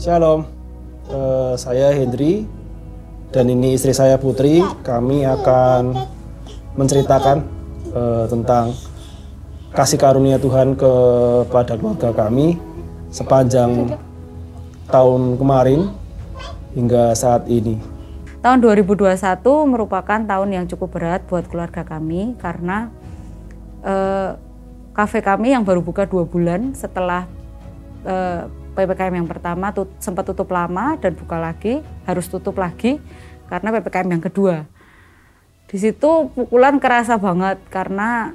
Shalom, saya Hendri dan ini istri saya Putri. Kami akan menceritakan tentang kasih karunia Tuhan kepada keluarga kami sepanjang tahun kemarin hingga saat ini. Tahun 2021 merupakan tahun yang cukup berat buat keluarga kami karena kafe kami yang baru buka 2 bulan setelah PPKM yang pertama sempat tutup lama dan buka lagi, harus tutup lagi karena PPKM yang kedua. Di situ pukulan kerasa banget karena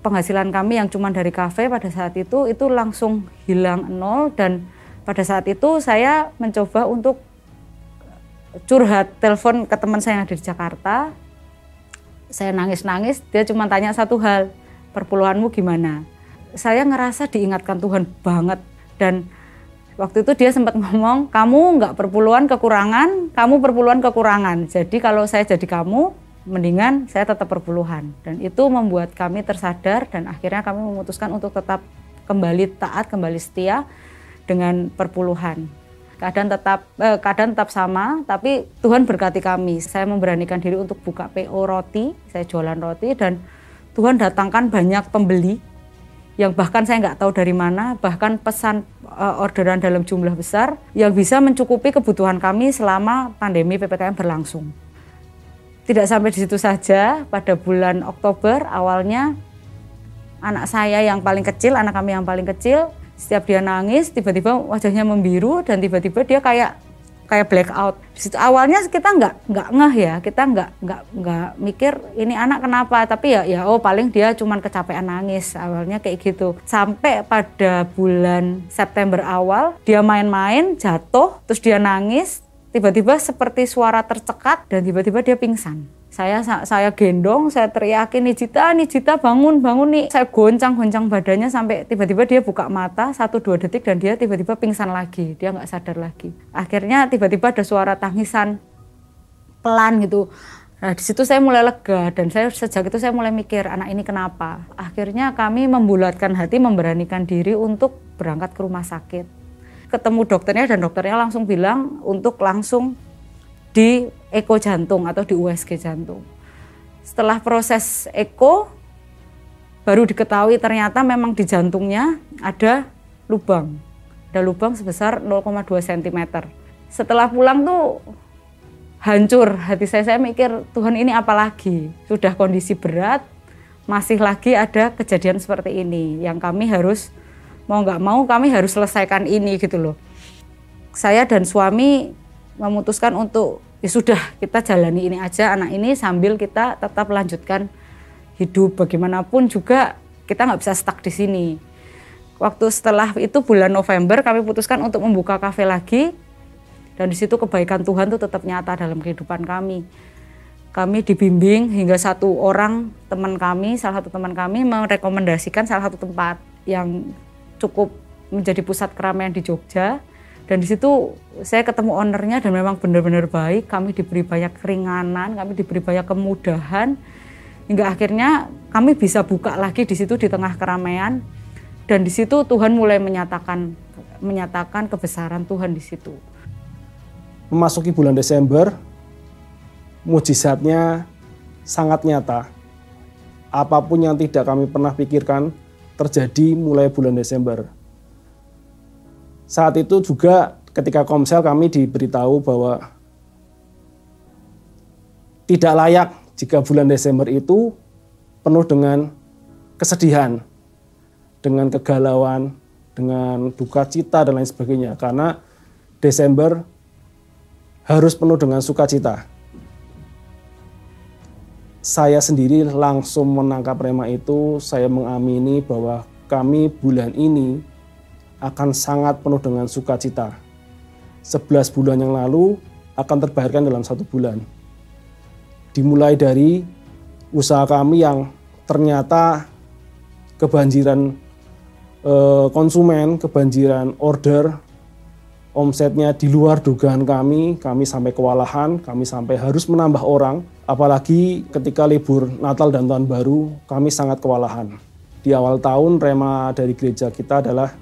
penghasilan kami yang cuma dari kafe pada saat itu langsung hilang 0, dan pada saat itu saya mencoba untuk curhat, telepon ke teman saya yang ada di Jakarta. Saya nangis-nangis, dia cuma tanya satu hal, perpuluhanmu gimana? Saya ngerasa diingatkan Tuhan banget, dan waktu itu dia sempat ngomong, kamu nggak perpuluhan kekurangan, kamu perpuluhan kekurangan. Jadi kalau saya jadi kamu, mendingan saya tetap perpuluhan. Dan itu membuat kami tersadar dan akhirnya kami memutuskan untuk tetap kembali taat, kembali setia dengan perpuluhan. Keadaan tetap sama, tapi Tuhan berkati kami. Saya memberanikan diri untuk buka PO roti, saya jualan roti, dan Tuhan datangkan banyak pembeli yang bahkan saya nggak tahu dari mana, bahkan pesan orderan dalam jumlah besar yang bisa mencukupi kebutuhan kami selama pandemi PPKM berlangsung. Tidak sampai di situ saja, pada bulan Oktober awalnya anak saya yang paling kecil, anak kami yang paling kecil, setiap dia nangis tiba-tiba wajahnya membiru dan tiba-tiba dia kayak blackout. Di situ awalnya kita nggak ngeh ya, kita nggak mikir ini anak kenapa, tapi ya paling dia cuman kecapean nangis, awalnya kayak gitu. Sampai pada bulan September awal dia main-main jatuh, terus dia nangis, tiba-tiba seperti suara tercekat dan tiba-tiba dia pingsan. Saya gendong, saya teriakin, Nijita bangun nih. Saya goncang badannya sampai tiba-tiba dia buka mata 1-2 detik dan dia tiba-tiba pingsan lagi, dia nggak sadar lagi. Akhirnya tiba-tiba ada suara tangisan pelan gitu. Nah di situ saya mulai lega dan sejak itu saya mulai mikir anak ini kenapa. Akhirnya kami membulatkan hati, memberanikan diri untuk berangkat ke rumah sakit. Ketemu dokternya dan dokternya langsung bilang untuk langsung di eko jantung atau di USG jantung. Setelah proses eko baru diketahui ternyata memang di jantungnya ada lubang. Ada lubang sebesar 0,2 cm. Setelah pulang tuh hancur hati saya mikir Tuhan ini apa lagi? Sudah kondisi berat, masih lagi ada kejadian seperti ini yang kami harus mau nggak mau kami harus selesaikan ini gitu loh. Saya dan suami memutuskan untuk ya sudah kita jalani ini aja anak ini sambil kita tetap lanjutkan hidup, bagaimanapun juga kita nggak bisa stuck di sini. Waktu setelah itu bulan November kami putuskan untuk membuka kafe lagi dan di situ kebaikan Tuhan tuh tetap nyata dalam kehidupan kami. Kami dibimbing hingga salah satu teman kami merekomendasikan salah satu tempat yang cukup menjadi pusat keramaian di Jogja. Dan di situ saya ketemu ownernya dan memang benar-benar baik. Kami diberi banyak keringanan, kami diberi banyak kemudahan. Hingga akhirnya kami bisa buka lagi di situ di tengah keramaian. Dan di situ Tuhan mulai menyatakan kebesaran Tuhan di situ. Memasuki bulan Desember, mujizatnya sangat nyata. Apapun yang tidak kami pernah pikirkan terjadi mulai bulan Desember. Saat itu juga ketika Komsel kami diberitahu bahwa tidak layak jika bulan Desember itu penuh dengan kesedihan, dengan kegalauan, dengan duka cita dan lain sebagainya. Karena Desember harus penuh dengan sukacita. Saya sendiri langsung menangkap rema itu, saya mengamini bahwa kami bulan ini akan sangat penuh dengan sukacita. 11 bulan yang lalu akan terbayarkan dalam 1 bulan. Dimulai dari usaha kami yang ternyata kebanjiran konsumen, kebanjiran order, omsetnya di luar dugaan kami sampai kewalahan, kami sampai harus menambah orang. Apalagi ketika libur Natal dan Tahun Baru, kami sangat kewalahan. Di awal tahun, rema dari gereja kita adalah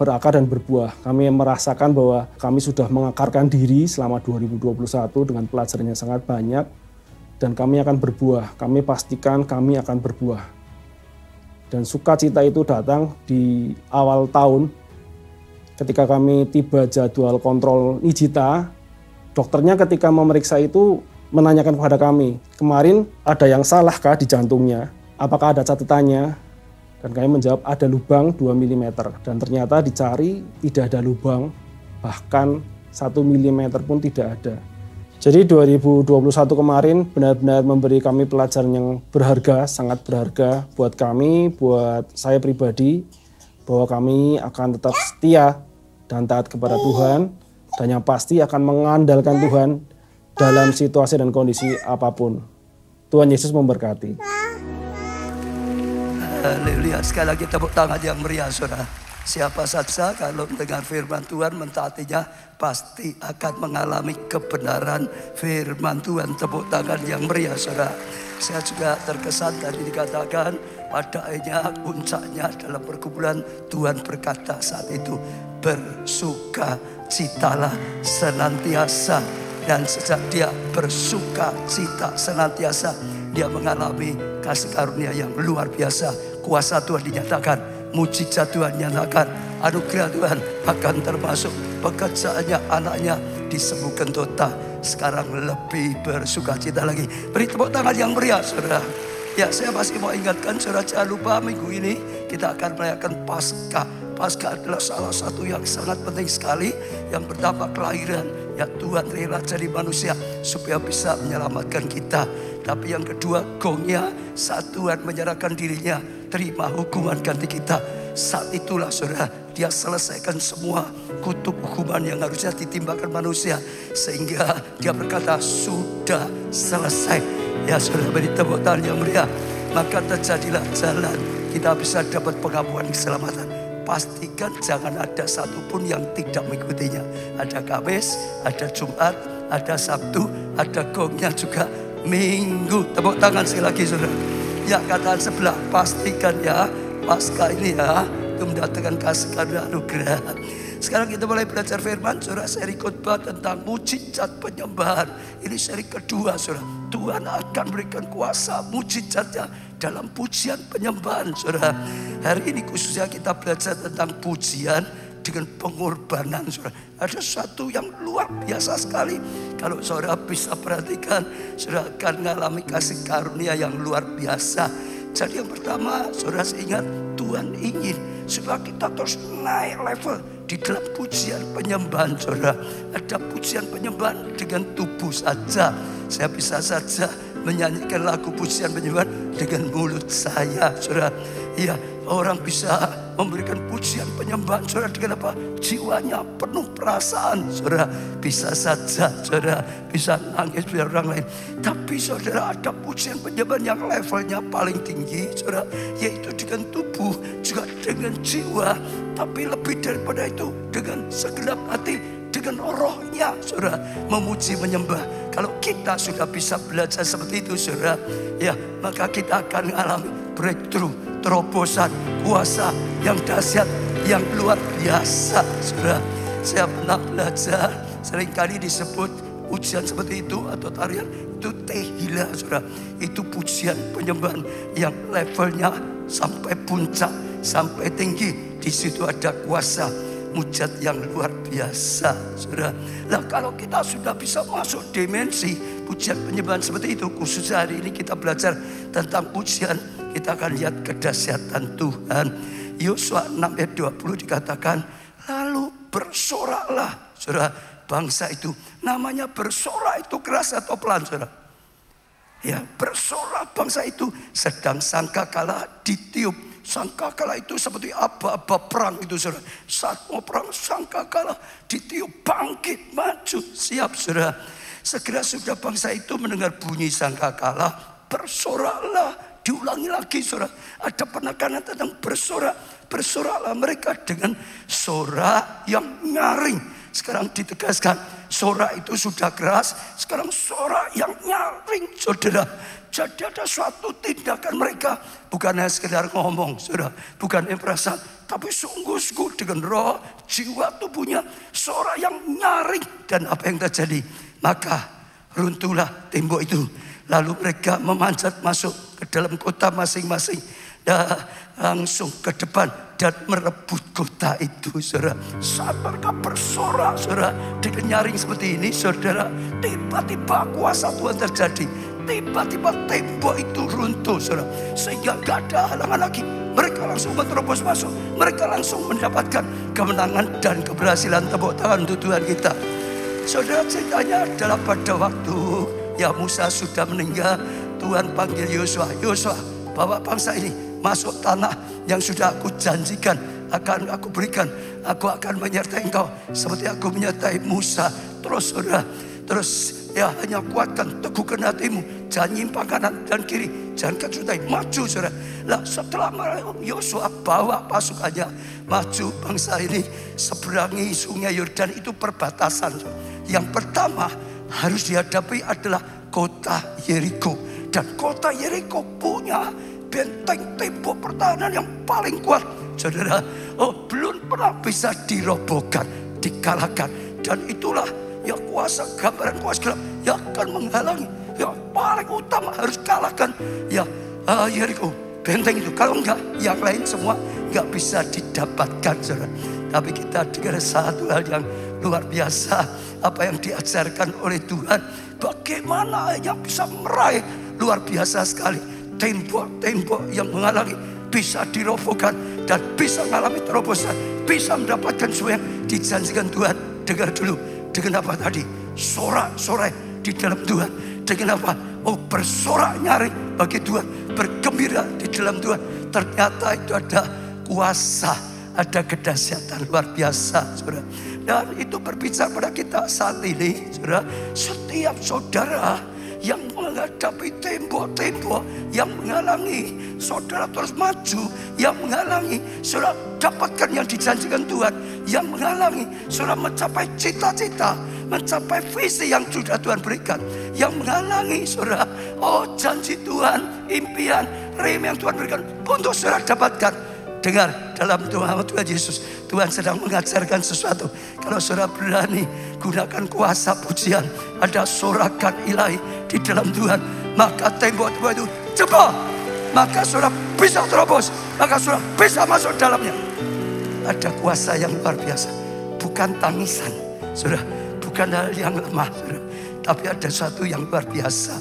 berakar dan berbuah. Kami merasakan bahwa kami sudah mengakarkan diri selama 2021 dengan pelajaran yang sangat banyak, dan kami akan berbuah. Kami pastikan kami akan berbuah. Dan sukacita itu datang di awal tahun, ketika kami tiba jadwal kontrol Nijita, dokternya ketika memeriksa itu menanyakan kepada kami, kemarin ada yang salah kah di jantungnya? Apakah ada catatannya? Dan kami menjawab ada lubang 2 mm. Dan ternyata dicari tidak ada lubang, bahkan 1 mm pun tidak ada. Jadi 2021 kemarin benar-benar memberi kami pelajaran yang berharga, sangat berharga buat kami, buat saya pribadi, bahwa kami akan tetap setia dan taat kepada Tuhan, dan yang pasti akan mengandalkan Tuhan dalam situasi dan kondisi apapun. Tuhan Yesus memberkati. Haleluya, sekali lagi tepuk tangan yang meriah, saudara. Siapa saja kalau mendengar firman Tuhan mentaatinya pasti akan mengalami kebenaran firman Tuhan. Tepuk tangan yang meriah, saudara. Saya juga terkesan tadi dikatakan pada akhirnya puncaknya dalam pergumulan Tuhan berkata saat itu, bersukacitalah senantiasa. Dan sejak dia bersuka cita senantiasa, dia mengalami kasih karunia yang luar biasa. Kuasa Tuhan dinyatakan, mujizat Tuhan dinyatakan, anugerah Tuhan bahkan termasuk pekerjaannya anaknya disembuhkan total. Sekarang lebih bersuka cita lagi. Beri tepuk tangan yang meriah, saudara. Ya, saya masih mau ingatkan saudara, jangan lupa minggu ini kita akan merayakan Paskah. Paskah adalah salah satu yang sangat penting sekali, yang berdampak kelahiran. Ya, Tuhan rela jadi manusia supaya bisa menyelamatkan kita. Tapi yang kedua, gongnya saat Tuhan menyerahkan dirinya, terima hukuman ganti kita. Saat itulah saudara, dia selesaikan semua kutub hukuman yang harusnya ditimbakan manusia. Sehingga dia berkata, sudah selesai. Ya saudara, beri tepuk tangan yang meriah. Maka terjadilah jalan, kita bisa dapat pengampunan keselamatan. Pastikan jangan ada satupun yang tidak mengikutinya. Ada Kamis, ada Jumat, ada Sabtu, ada gongnya juga Minggu. Tepuk tangan sekali lagi saudara. Ya, kataan sebelah, pastikan ya Paskah ini ya itu mendatangkan kasih karunia anugerah. Sekarang kita mulai belajar firman, saudara. Seri khotbah tentang mujizat penyembahan. Ini seri kedua, saudara. Tuhan akan berikan kuasa mujizatnya dalam pujian penyembahan, saudara. Hari ini khususnya kita belajar tentang pujian dengan pengorbanan, saudara. Ada sesuatu yang luar biasa sekali. Kalau saudara bisa perhatikan, saudara akan mengalami kasih karunia yang luar biasa. Jadi yang pertama, saudara ingat, Tuhan ingin supaya kita terus naik level di dalam pujian penyembahan, saudara. Ada pujian penyembahan dengan tubuh saja. Saya bisa saja menyanyikan lagu pujian penyembahan dengan mulut saya, saudara. Iya, orang bisa memberikan pujian penyembahan, saudara, dengan apa? Jiwanya penuh perasaan, saudara. Bisa saja, saudara, bisa nangis biar orang lain. Tapi saudara, ada pujian penyembahan yang levelnya paling tinggi, saudara, yaitu dengan tubuh, juga dengan jiwa. Tapi lebih daripada itu, dengan segenap hati, dengan rohnya, saudara, memuji menyembah. Kalau kita sudah bisa belajar seperti itu, saudara, ya, maka kita akan mengalami breakthrough, terobosan, kuasa yang dahsyat, yang luar biasa, saudara. Saya pernah belajar, seringkali disebut pujian seperti itu atau tarian itu tehila, saudara. Itu pujian penyembahan yang levelnya sampai puncak, sampai tinggi. Di situ ada kuasa mujizat yang luar biasa, saudara. Nah, kalau kita sudah bisa masuk dimensi pujian penyembahan seperti itu, khususnya hari ini kita belajar tentang pujian, kita akan lihat kedahsyatan Tuhan. Yosua 6 ayat 20 dikatakan, lalu bersoraklah, saudara, bangsa itu. Namanya bersorak itu keras atau pelan, saudara? Ya, bersorak bangsa itu, sedang sangkakala ditiup. Sangkakala itu seperti aba-aba perang itu, saudara. Saat mau perang, sangkakala ditiup, bangkit, maju, siap, saudara. Segera sudah bangsa itu mendengar bunyi sangkakala, bersoraklah. Diulangi lagi, saudara. Ada penekanan tentang bersorak. Bersoraklah mereka dengan sorak yang nyaring. Sekarang ditegaskan, Sorak itu sudah keras, sekarang sorak yang nyaring, saudara. Jadi ada suatu tindakan mereka, bukan hanya sekedar ngomong, saudara, bukan hanya perasaan, tapi sungguh-sungguh dengan roh, jiwa tubuhnya, sorak yang nyaring. Dan apa yang terjadi? Maka runtuhlah tembok itu. Lalu mereka memanjat masuk ke dalam kota masing-masing. Dan langsung ke depan dan merebut kota itu, saudara. Saat mereka bersorak, saudara, dengan nyaring seperti ini, saudara, tiba-tiba kuasa Tuhan terjadi. Tiba-tiba tembok itu runtuh, saudara, sehingga gak ada halangan lagi. Mereka langsung menerobos masuk. Mereka langsung mendapatkan kemenangan dan keberhasilan. Tepuk tangan untuk Tuhan kita. Saudara, ceritanya adalah pada waktu ya Musa sudah meninggal, Tuhan panggil Yosua. Yosua, bawa bangsa ini masuk tanah yang sudah aku janjikan akan aku berikan. Aku akan menyertai engkau seperti aku menyertai Musa. Terus saudara, ya hanya kuatkan, teguhkan hatimu, jangan nyimpang kanan dan kiri, jangan kesutai, maju saudara. Lah setelah Yosua bawa pasukannya maju, bangsa ini seberangi sungai Yordan, itu perbatasan. Yang pertama harus dihadapi adalah kota Yeriko. Dan kota Yeriko punya benteng tembok pertahanan yang paling kuat, saudara. Belum pernah bisa dirobohkan, dikalahkan. Dan itulah ya kuasa, gambaran kuasa gelap yang akan menghalangi. Yang paling utama harus kalahkan ya Yeriko, benteng itu. Kalau enggak, yang lain semua enggak bisa didapatkan, saudara. Tapi kita dengar satu hal yang luar biasa, apa yang diajarkan oleh Tuhan. Bagaimana yang bisa meraih, luar biasa sekali. Tembok-tembok yang menghalangi bisa dirobohkan dan bisa mengalami terobosan, bisa mendapatkan sesuatu yang dijanjikan Tuhan. Dengar dulu, dengan apa tadi? Sorak-sorai di dalam Tuhan. Dengan apa? Bersorak nyaring bagi Tuhan, bergembira di dalam Tuhan. Ternyata itu ada kuasa, ada kedahsyatan luar biasa, saudara. Dan itu berbicara pada kita saat ini, saudara. Setiap saudara yang menghadapi tembok-tembok yang menghalangi saudara terus maju, yang menghalangi saudara dapatkan yang dijanjikan Tuhan, yang menghalangi saudara mencapai cita-cita, mencapai visi yang sudah Tuhan berikan, yang menghalangi saudara janji Tuhan, impian, rema yang Tuhan berikan untuk saudara dapatkan. Dengar, dalam Tuhan Yesus, Tuhan sedang mengajarkan sesuatu. Kalau saudara berani gunakan kuasa pujian, ada sorakan ilahi di dalam Tuhan, maka tembok-tembok itu jebol. Maka saudara bisa terobos, maka saudara bisa masuk dalamnya. Ada kuasa yang luar biasa, bukan tangisan, saudara, bukan hal yang lemah, saudara, tapi ada sesuatu yang luar biasa.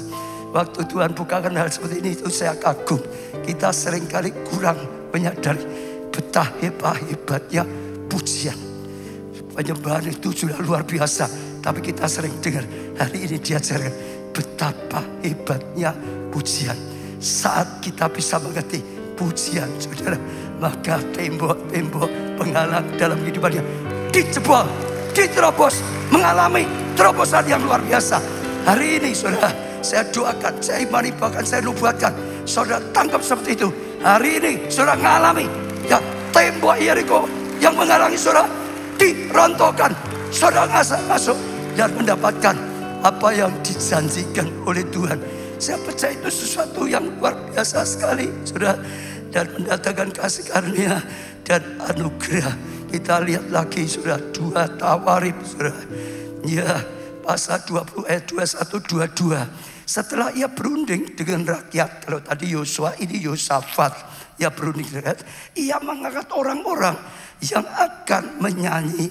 Waktu Tuhan bukakan hal seperti ini, itu saya kagum. Kita seringkali kurang menyadari betapa hebatnya pujian. Penyembahan itu sudah luar biasa, tapi kita sering dengar, hari ini diajarkan betapa hebatnya pujian. Saat kita bisa mengerti pujian, saudara, maka tembok-tembok penghalang dalam kehidupannya dijebol, diterobos, mengalami terobosan yang luar biasa. Hari ini saudara, saya doakan, saya imani, bahkan saya nubuatkan, saudara tangkap seperti itu. Hari ini saudara mengalami ya tembok Yeriko yang menghalangi saudara dirontokkan, saudara masuk dan mendapatkan apa yang dijanjikan oleh Tuhan. Saya percaya itu sesuatu yang luar biasa sekali, saudara, dan mendatangkan kasih karunia dan anugerah. Kita lihat lagi, saudara, 2 Tawarikh, saudara, ya pasal 20 ayat 21-22. Setelah ia berunding dengan rakyat, kalau tadi Yosua, ini Yosafat, ia berunding dengan rakyat, ia mengangkat orang-orang yang akan menyanyi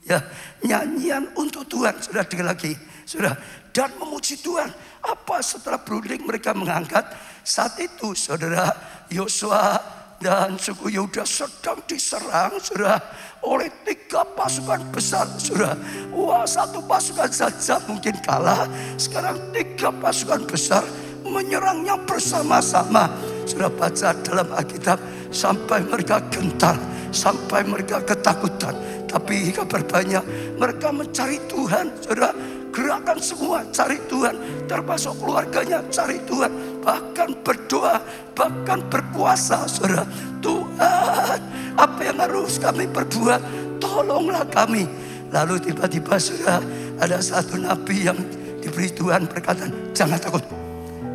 ya nyanyian untuk Tuhan, sudah dengar lagi, sudah, dan memuji Tuhan. Apa setelah berunding mereka mengangkat? Saat itu saudara, Yosua dan suku Yehuda sedang diserang, saudara, oleh 3 pasukan besar, saudara. Wah, 1 pasukan saja mungkin kalah. Sekarang 3 pasukan besar menyerangnya bersama-sama. Saudara baca dalam Alkitab, sampai mereka gentar, sampai mereka ketakutan. Tapi kabar banyak, mereka mencari Tuhan, saudara. Gerakan semua cari Tuhan, termasuk keluarganya cari Tuhan, bahkan berdoa, bahkan berpuasa, saudara. Tuhan, apa yang harus kami perbuat? Tolonglah kami. Lalu tiba-tiba saudara, Ada satu nabi yang diberi Tuhan berkata, jangan takut,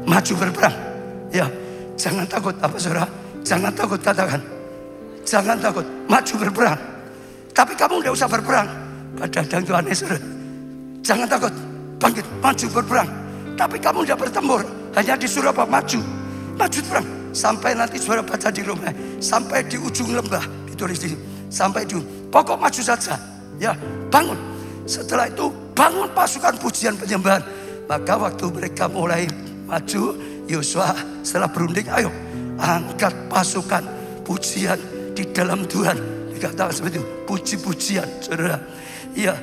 maju berperang. Ya, jangan takut. Apa saudara? Jangan takut, katakan. Jangan takut, maju berperang. Tapi kamu tidak usah berperang. Kadang-kadang Tuhan Yesus, jangan takut, bangkit, maju berperang. Tapi kamu tidak bertempur, hanya disuruh apa? Maju perang. Sampai nanti saudara baca di rumah, sampai di ujung lembah, ditulis di sini. Sampai di pokok maju saja. Ya, bangun. Setelah itu bangun pasukan pujian penyembahan. Maka waktu mereka mulai maju, Yosua setelah berunding, ayo angkat pasukan pujian di dalam Tuhan. Dikatakan seperti itu, puji-pujian, saudara. Ya,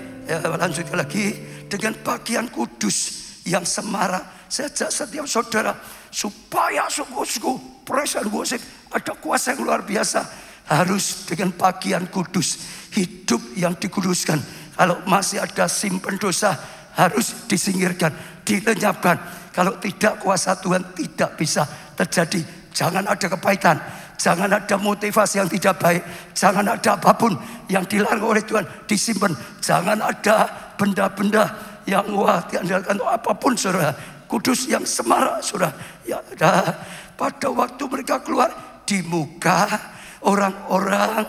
lanjutkan lagi dengan bagian kudus yang semarak. Sejak setiap saudara, supaya suku-suku praise and worship ada kuasa yang luar biasa, harus dengan bagian kudus, hidup yang dikuduskan. Kalau masih ada simpen dosa, harus disingkirkan, dilenyapkan. Kalau tidak, kuasa Tuhan tidak bisa terjadi. Jangan ada kepahitan, jangan ada motivasi yang tidak baik, jangan ada apapun yang dilarang oleh Tuhan disimpan. Jangan ada benda-benda yang diandalkan apapun, saudara. Kudus yang semarak, saudara. Ya, pada waktu mereka keluar di muka orang-orang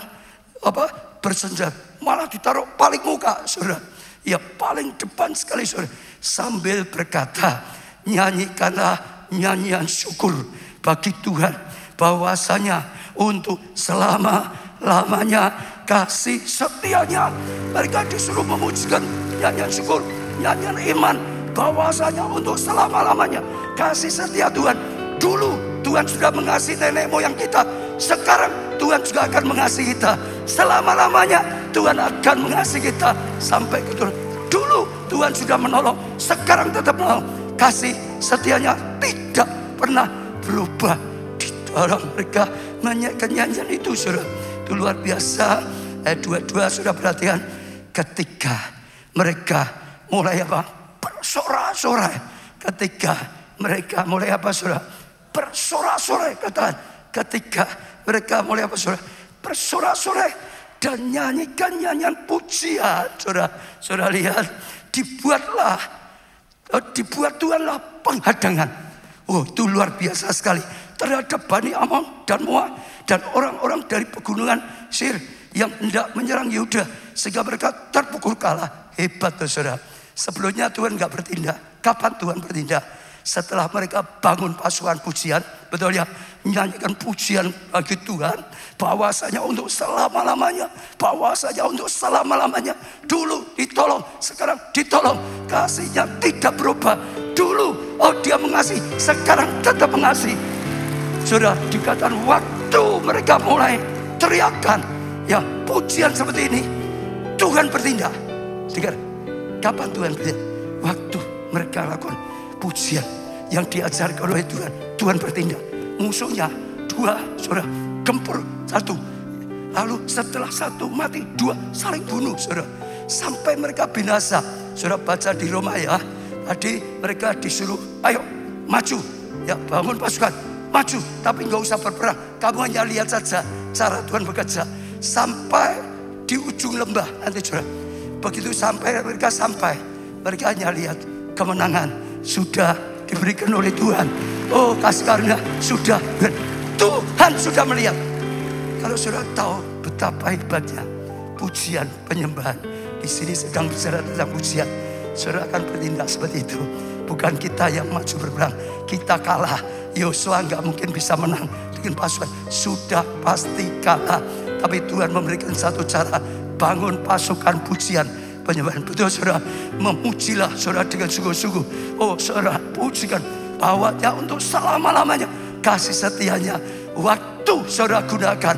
bersenjata, malah ditaruh paling muka, saudara. Ya, paling depan sekali, saudara. Sambil berkata, nyanyikanlah nyanyian syukur bagi Tuhan, bahwasanya untuk selama-lamanya kasih setianya. Mereka disuruh memujikan nyanyian syukur, nyanyian iman, bahwasanya untuk selama-lamanya kasih setia Tuhan. Dulu Tuhan sudah mengasihi nenek moyang kita, sekarang Tuhan juga akan mengasihi kita. Selama-lamanya Tuhan akan mengasihi kita sampai ke turun. Dulu Tuhan sudah menolong, sekarang tetap menolong. Kasih setianya tidak pernah berubah. Didorong mereka menyanyikan nyanyian itu, saudara. Itu luar biasa. Ayat 22 sudah perhatikan. Ketika mereka mulai bersorak-sorai. Ketika mereka mulai saudara? Bersorak-sorai, katakan. Ketika mereka mulai saudara? Bersorak-sorai dan nyanyikan nyanyian pujian, saudara. Saudara lihat, dibuat Tuhanlah penghadangan. Oh, itu luar biasa sekali terhadap Bani Amon dan Moab dan orang-orang dari pegunungan Seir yang hendak menyerang Yehuda, sehingga mereka terpukul kalah. Hebat, saudara. Sebelumnya Tuhan nggak bertindak. Kapan Tuhan bertindak? Setelah mereka bangun pasukan pujian, betul ya, menyanyikan pujian bagi Tuhan, bahwasanya untuk selama-lamanya, bahwasanya untuk selama-lamanya. Dulu ditolong, sekarang ditolong. Kasihnya tidak berubah. Dulu dia mengasihi, sekarang tetap mengasihi. Sudah dikatakan waktu mereka mulai teriakan, ya, pujian seperti ini, Tuhan bertindak. Kapan Tuhan bertindak? Waktu mereka lakukan pujian yang diajarkan oleh Tuhan, Tuhan bertindak. Musuhnya dua, saudara, gempur satu. Lalu setelah satu mati, dua saling bunuh, saudara. Sampai mereka binasa. Saudara baca di Roma ya. Tadi mereka disuruh, ayo maju, ya, bangun pasukan, maju. Tapi nggak usah berperang. Kamu hanya lihat saja cara Tuhan bekerja. Sampai di ujung lembah nanti, saudara. Begitu mereka hanya lihat kemenangan sudah diberikan oleh Tuhan. Oh, kasih karunia sudah, Tuhan sudah melihat. Kalau saudara tahu betapa hebatnya pujian penyembahan, di sini sedang bicara tentang pujian, saudara akan bertindak seperti itu. Bukan kita yang maju berperang, kita kalah. Yosua nggak mungkin bisa menang dengan pasukan, sudah pasti kalah. Tapi Tuhan memberikan satu cara, bangun pasukan pujian penyembahan. Betul, saudara, memujilah saudara dengan sungguh-sungguh. Oh, saudara, pujikan bahwanya untuk selama-lamanya kasih setianya. Waktu saudara gunakan,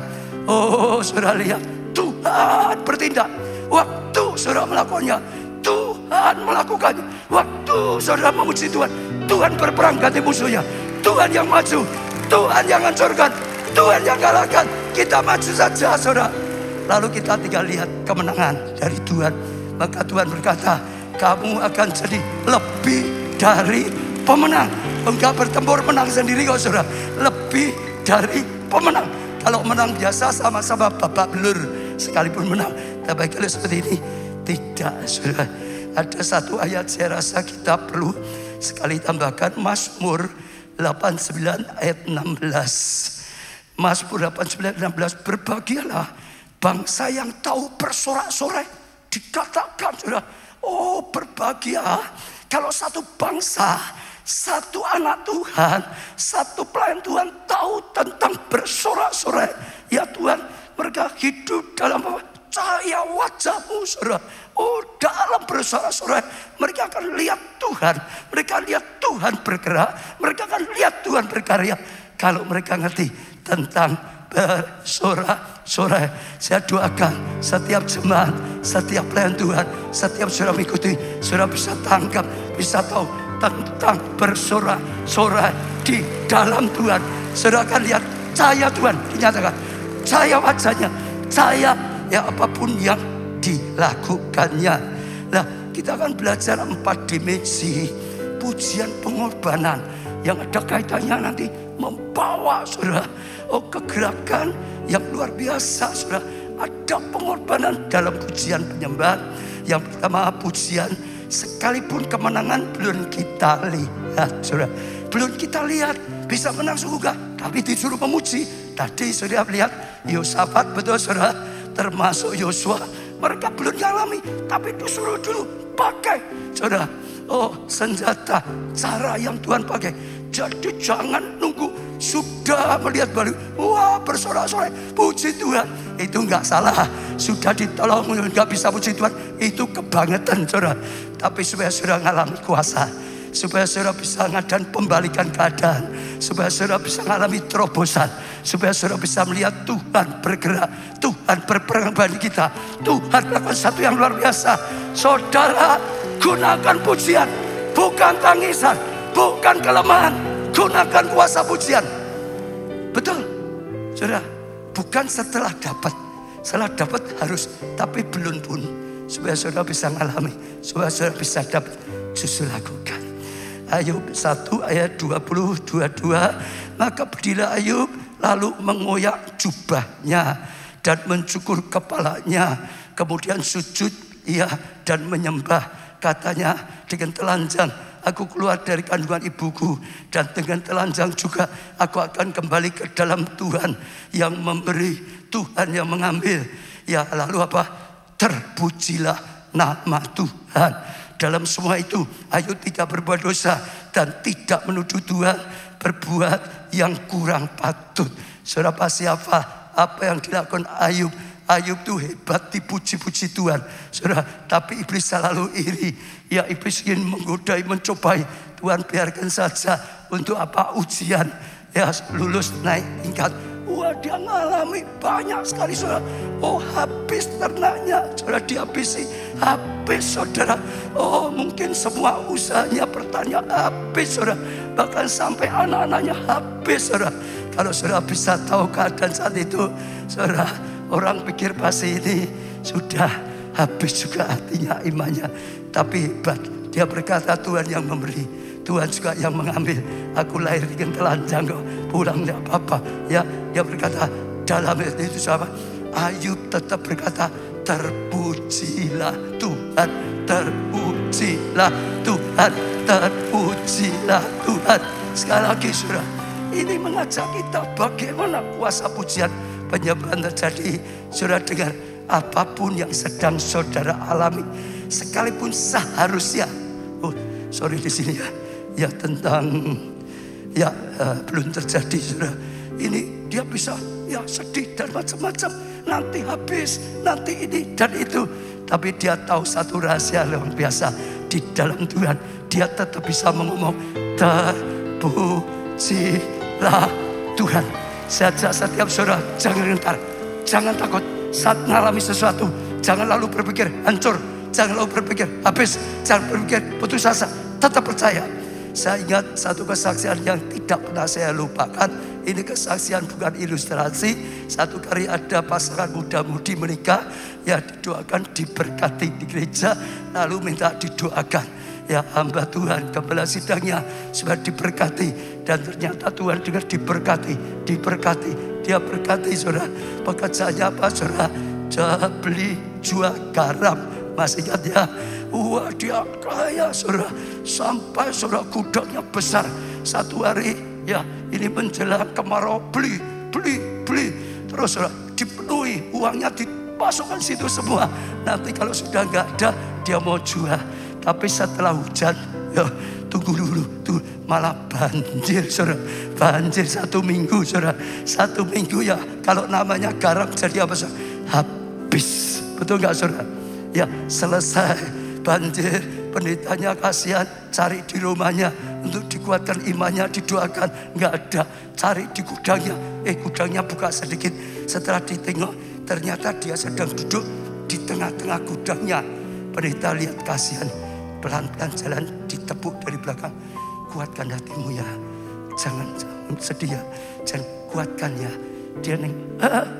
oh, saudara lihat Tuhan bertindak. Waktu saudara melakukannya, Tuhan melakukannya. Waktu saudara memuji Tuhan, Tuhan berperang ganti musuhnya. Tuhan yang maju, Tuhan yang hancurkan, Tuhan yang kalahkan. Kita maju saja, saudara. Lalu kita tinggal lihat kemenangan dari Tuhan. Maka Tuhan berkata, kamu akan jadi lebih dari pemenang. Enggak bertempur menang sendiri kok, saudara. Lebih dari pemenang. Kalau menang biasa sama-sama babak belur, sekalipun menang. Tapi kalau seperti ini, tidak, saudara. Ada satu ayat saya rasa kita perlu sekali tambahkan, Mazmur 89 ayat 16. Mazmur 89 ayat 16, berbahagialah bangsa yang tahu bersorak-sorai. Dikatakan saudara, oh berbahagia kalau satu bangsa, satu anak Tuhan, satu pelayan Tuhan tahu tentang bersorak-sorai. Ya Tuhan, mereka hidup dalam cahaya wajah-Mu, saudara. Oh, dalam bersorak-sorai mereka akan lihat Tuhan. Mereka lihat Tuhan bergerak. Mereka akan lihat Tuhan berkarya. Kalau mereka ngerti tentang bersorak-sorai. Saya doakan setiap jemaat, setiap pelayan Tuhan, setiap saudara mengikuti, saudara bisa tangkap, bisa tahu tentang bersorak-sorai di dalam Tuhan. Saudara akan lihat cahaya Tuhan dinyatakan, cahaya wajahnya, cahaya ya apapun yang dilakukannya. Nah, kita akan belajar 4 dimensi pujian pengorbanan yang ada kaitannya nanti membawa saudara kegerakan yang luar biasa, saudara. Ada pengorbanan dalam pujian penyembahan. Yang pertama, pujian sekalipun kemenangan belum kita lihat, saudara. Belum kita lihat bisa menang sungguh, tapi disuruh memuji. Tadi saudara lihat Yosafat, betul saudara, termasuk Yosua, mereka belum alami, tapi disuruh dulu pakai, saudara, senjata, cara yang Tuhan pakai. Jadi jangan nunggu sudah melihat balik, wah bersorak-sorai, puji Tuhan. Itu nggak salah, sudah ditolong nggak bisa puji Tuhan, itu kebangetan saudara. Tapi supaya saudara ngalami kuasa, supaya saudara bisa ngadain pembalikan keadaan, supaya saudara bisa mengalami terobosan, supaya saudara bisa melihat Tuhan bergerak, Tuhan berperang bagi kita, Tuhan melakukan satu yang luar biasa. Saudara gunakan pujian, bukan tangisan, bukan kelemahan, gunakan kuasa pujian. Betul, saudara, bukan setelah dapat harus, tapi belum pun, supaya saudara bisa mengalami, supaya saudara bisa dapat, justru lakukan. Ayub 1 ayat 20-22, maka berdirilah Ayub lalu mengoyak jubahnya dan mencukur kepalanya, kemudian sujud ia dan menyembah. Katanya, dengan telanjang aku keluar dari kandungan ibuku, dan dengan telanjang juga aku akan kembali ke dalam Tuhan yang memberi, Tuhan yang mengambil. Ya lalu apa? Terpujilah nama Tuhan. Dalam semua itu Ayub tidak berbuat dosa dan tidak menuduh Tuhan berbuat yang kurang patut. Saudara pasti apa yang dilakukan Ayub? Ayub itu hebat, dipuji-puji Tuhan, saudara. Tapi iblis selalu iri. Ya iblis ingin menggodai, mencobai. Tuhan biarkan saja. Untuk apa? Ujian. Ya lulus naik tingkat. Wah dia mengalami banyak sekali saudara. Oh habis ternaknya, saudara dihabisi. Habis saudara. Oh mungkin semua usahanya, pertanian habis saudara. Bahkan sampai anak-anaknya habis saudara. Kalau saudara bisa tahu keadaan saat itu, saudara, orang pikir pasti ini sudah habis juga hatinya, imannya. Tapi hebat, dia berkata Tuhan yang memberi, Tuhan juga yang mengambil. Aku lahir dengan telanjang kok, pulang tidak apa-apa. Ya, dia berkata dalam itu sahabat, Ayub tetap berkata, terpujilah Tuhan, terpujilah Tuhan, terpujilah Tuhan. Sekali lagi saudara, ini mengajak kita bagaimana kuasa pujian penyembahan terjadi. Saudara dengar, apapun yang sedang saudara alami, sekalipun seharusnya, di sini ya tentang belum terjadi saudara. Ini dia bisa ya sedih dan macam-macam, nanti habis, nanti ini dan itu. Tapi dia tahu satu rahasia luar biasa di dalam Tuhan. Dia tetap bisa mengomong terpujilah Tuhan. Saya ajak setiap saudara, jangan gentar, jangan takut saat mengalami sesuatu. Jangan lalu berpikir hancur, jangan lalu berpikir habis, jangan berpikir putus asa. Tetap percaya. Saya ingat satu kesaksian yang tidak pernah saya lupakan. Ini kesaksian bukan ilustrasi. Satu kali ada pasangan muda-mudi menikah, ya didoakan, diberkati di gereja, lalu minta didoakan. Ya hamba Tuhan, kepala sidangnya sudah diberkati, dan ternyata Tuhan dengar diberkati. Dia berkati saudara. Pekerjaannya apa saudara? Beli jual garam. Masih ingat ya? Wah, dia kaya, saudara. Sampai saudara gudangnya besar. Satu hari, ya ini menjelang kemarau, beli. Terus saudara dipenuhi, uangnya dimasukkan situ semua. Nanti kalau sudah nggak ada, dia mau jual. Tapi setelah hujan, ya tunggu dulu, tuh malah banjir, saudara. Banjir 1 minggu, saudara. 1 minggu ya, kalau namanya garam jadi apa, saudara? Habis. Betul nggak, saudara? Ya, selesai banjir. Pendetanya kasihan, cari di rumahnya untuk dikuatkan imannya, didoakan. Nggak ada, cari di gudangnya. Gudangnya buka sedikit. Setelah ditengok, ternyata dia sedang duduk di tengah-tengah gudangnya. Pendeta lihat kasihan, pelan-pelan jalan ditepuk dari belakang. Kuatkan hatimu ya, jangan sedih ya, jangan, kuatkan ya. Dia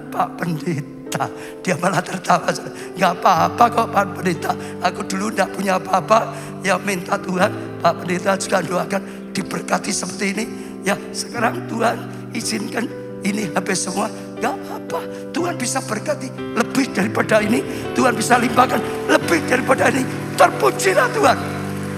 Pak Pendeta, dia malah tertawa. Nggak apa-apa kok Pak Pendeta, aku dulu nggak punya apa-apa. Ya minta Tuhan, Pak Pendeta juga doakan diberkati seperti ini. Ya sekarang Tuhan izinkan ini habis semua. Nggak apa, Tuhan bisa berkati lebih daripada ini. Tuhan bisa limpahkan lebih daripada ini. Terpujilah Tuhan.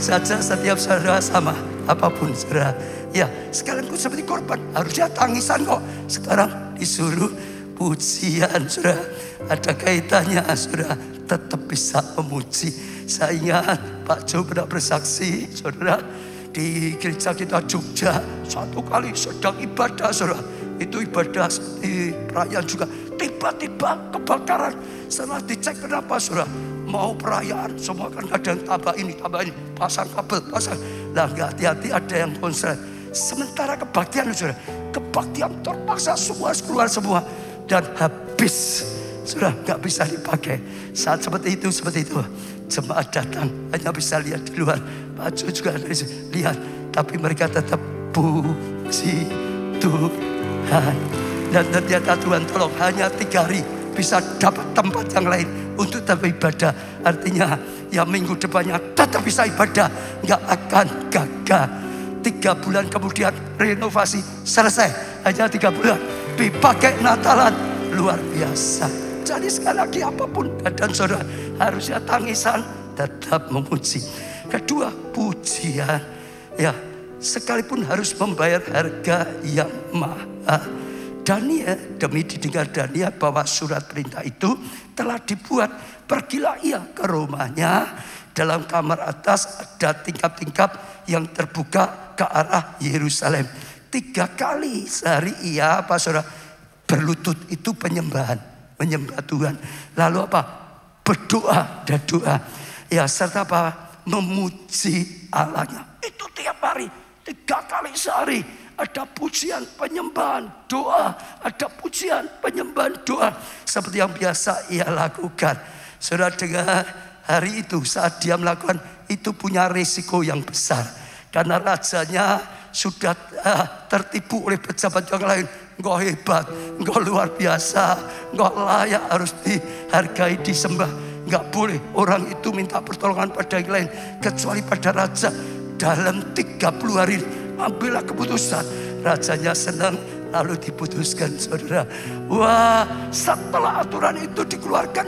Saja setiap saudara sama apapun saudara. Ya sekalian pun seperti korban, harusnya tangisan kok. Sekarang disuruh pujian, saudara. Ada kaitannya, saudara. Tetap bisa memuji. Saya ingat Pak Jo pernah bersaksi, saudara, di gereja kita Jogja. Satu kali sedang ibadah, saudara. Itu ibadah di perayaan juga. Tiba-tiba kebakaran. Setelah dicek kenapa, saudara. Mau perayaan, semua kan ada yang tambah ini, pasang kabel, pasang. Nah nggak hati-hati, ada yang konslet. Sementara kebaktian, saudara, kebaktian terpaksa semua keluar semua dan habis, sudah nggak bisa dipakai. Saat seperti itu, jemaat datang hanya bisa lihat di luar. Pak Jo juga lihat, tapi mereka tetap puji Tuhan. Dan ternyata Tuhan tolong hanya 3 hari bisa dapat tempat yang lain untuk tetap ibadah. Artinya ya minggu depannya tetap bisa ibadah, nggak akan gagal. 3 bulan kemudian renovasi selesai, hanya 3 bulan dipakai Natalan, luar biasa. Jadi sekali lagi apapun keadaan saudara, harusnya tangisan tetap memuji. Kedua, pujian, ya sekalipun harus membayar harga yang mahal. Daniel, demi didengar Daniel bahwa surat perintah itu telah dibuat, pergilah ia ke rumahnya. Dalam kamar atas ada tingkap-tingkap yang terbuka ke arah Yerusalem. 3 kali sehari ia, apa saudara, berlutut, itu penyembahan, menyembah Tuhan. Lalu apa? Berdoa dan doa. Ya serta apa? Memuji Allahnya. Itu tiap hari, 3 kali sehari. Ada pujian, penyembahan, doa. Ada pujian, penyembahan, doa. Seperti yang biasa ia lakukan. Saudara dengar, hari itu saat dia melakukan itu punya risiko yang besar. Karena rajanya sudah tertipu oleh pejabat yang lain. Engkau hebat, engkau luar biasa, engkau layak harus dihargai, disembah. Enggak boleh orang itu minta pertolongan pada yang lain kecuali pada raja. Dalam 30 hari ambillah keputusan. Rajanya senang, lalu diputuskan, saudara. Wah, setelah aturan itu dikeluarkan,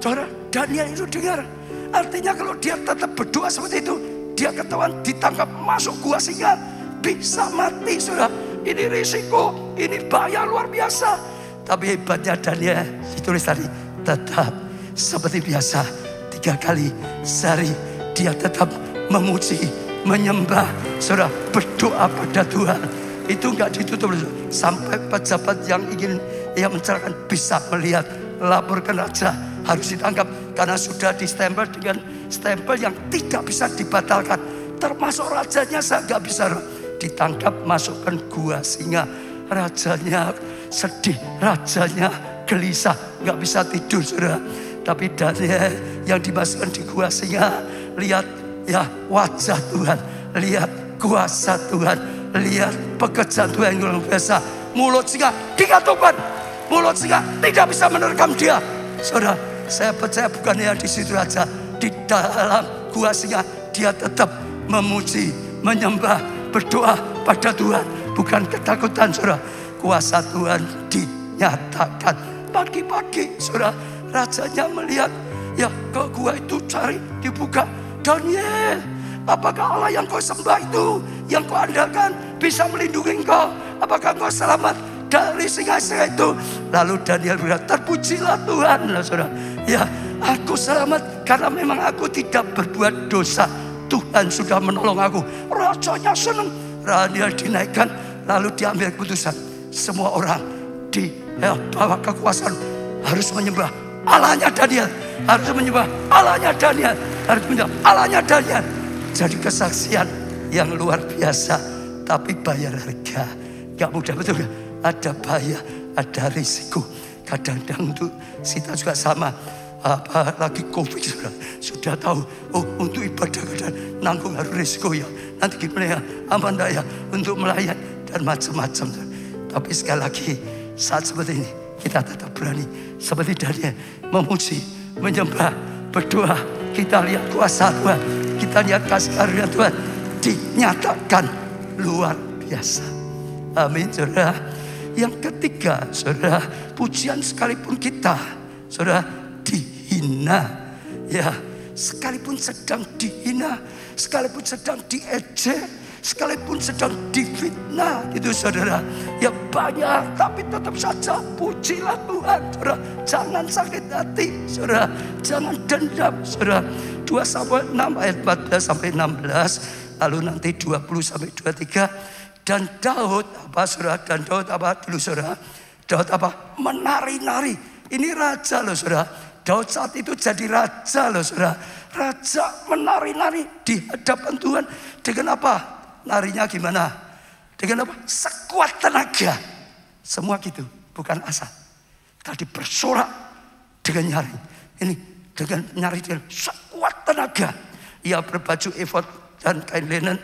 saudara, Daniel itu dengar. Artinya kalau dia tetap berdoa seperti itu, dia ketahuan ditangkap masuk gua singa, bisa mati, saudara. Ini risiko, ini bahaya luar biasa. Tapi hebatnya Daniel, ditulis tadi, tetap seperti biasa 3 kali sehari dia tetap memuji, menyembah, saudara, berdoa pada Tuhan. Itu enggak ditutup sampai pejabat yang ingin mencelakakan bisa melihat, laporkan raja, harus ditangkap karena sudah distempel dengan stempel yang tidak bisa dibatalkan. Termasuk rajanya nggak bisa ditangkap, masukkan gua singa. Rajanya sedih, rajanya gelisah, nggak bisa tidur, saudara. Tapi Daniel yang dimasukkan di gua singa, lihat ya wajah Tuhan, lihat kuasa Tuhan, lihat pekerjaan Tuhan yang luar biasa. Mulut singa dikatukan, mulut singa tidak bisa menerkam dia. Saudara, saya percaya bukan yang di situ aja, di dalam gua singa dia tetap memuji, menyembah, berdoa pada Tuhan, bukan ketakutan, saudara. Kuasa Tuhan dinyatakan. Pagi-pagi, saudara, rajanya melihat ya ke gua itu cari, dibuka. Daniel, apakah Allah yang kau sembah itu, yang kau andalkan, bisa melindungi engkau? Apakah engkau selamat dari singa-singa itu? Lalu Daniel berkata, terpujilah Tuhan. Saudara, ya aku selamat karena memang aku tidak berbuat dosa. Tuhan sudah menolong aku. Rajanya senang. Daniel dinaikkan, lalu diambil keputusan. Semua orang di bawah kekuasaan harus menyembah Allahnya Daniel, harus menyembah Allahnya Daniel, harus menyembah Allahnya Daniel. Jadi kesaksian yang luar biasa, tapi bayar harga. Gak mudah, betul gak? Ada bayar, ada risiko. Kadang-kadang untuk kita juga sama. Apalagi COVID sudah tahu, oh untuk ibadah kadang nanggung harus risiko ya. Nanti gimana ya, aman ya untuk melayani dan macam-macam. Tapi sekali lagi saat seperti ini kita tetap berani seperti Daniel, memuji, menyembah, berdoa. Kita lihat kuasa Tuhan, kita lihat kasih karunia Tuhan dinyatakan luar biasa. Amin, saudara. Yang ketiga, saudara, pujian sekalipun kita, saudara, dihina, ya, sekalipun sedang dihina, sekalipun sedang diejek, sekalipun sedang difitnah, gitu saudara, ya banyak, tapi tetap saja pujilah Tuhan, saudara. Jangan sakit hati, saudara, jangan dendam, saudara. 2 Samuel 6 ayat 14 sampai 16, lalu nanti 20 sampai 23. Dan Daud apa, saudara? Dan Daud apa dulu, saudara? Daud apa? Menari-nari. Ini raja loh, saudara. Daud saat itu jadi raja loh, saudara. Raja menari-nari di hadapan Tuhan. Dengan apa? Narinya gimana? Dengan apa? Sekuat tenaga. Semua gitu, bukan asal. Tadi bersorak dengan nyari. Ini dengan nyari dengan sekuat tenaga. Ia berbaju efod dan kain linen.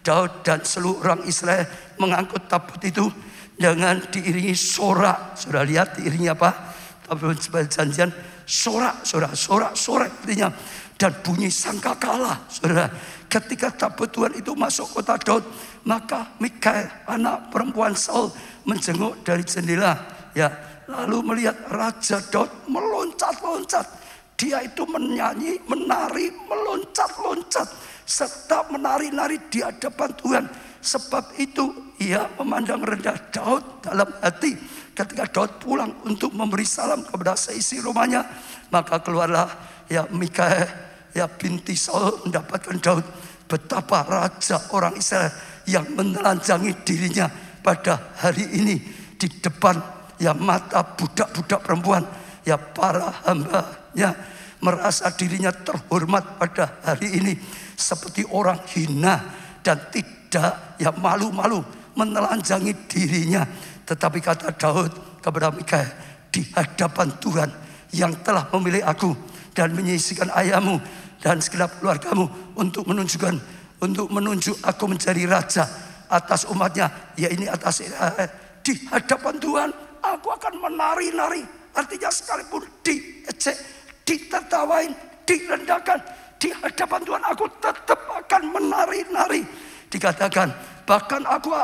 Daud dan seluruh orang Israel mengangkut tabut itu dengan diiringi sorak. Sudah lihat diiringi apa? Tabut perjanjian. Sorak, sorak artinya. Dan bunyi sangkakala, saudara. Ketika tabut Tuhan itu masuk kota Daud, maka Mikael, anak perempuan Saul, menjenguk dari jendela. Ya, lalu melihat Raja Daud meloncat-loncat. Dia itu menyanyi, menari, meloncat-loncat, serta menari-nari di hadapan Tuhan. Sebab itu ia memandang rendah Daud dalam hati. Ketika Daud pulang untuk memberi salam kepada seisi rumahnya, maka keluarlah ya Mikael, ya binti Saul, mendapatkan Daud. Betapa raja orang Israel yang menelanjangi dirinya pada hari ini di depan ya mata budak-budak perempuan, ya para hambanya, merasa dirinya terhormat pada hari ini seperti orang hina dan tidak ya malu-malu menelanjangi dirinya. Tetapi kata Daud kepada Mikael, di hadapan Tuhan yang telah memilih aku dan menyisihkan ayahmu dan segenap keluargamu untuk menunjuk aku menjadi raja atas umatnya, ya ini atas Israel. Di hadapan Tuhan aku akan menari-nari. Artinya sekalipun diejek, ditertawain, direndahkan, di hadapan Tuhan aku tetap akan menari-nari. Dikatakan bahkan aku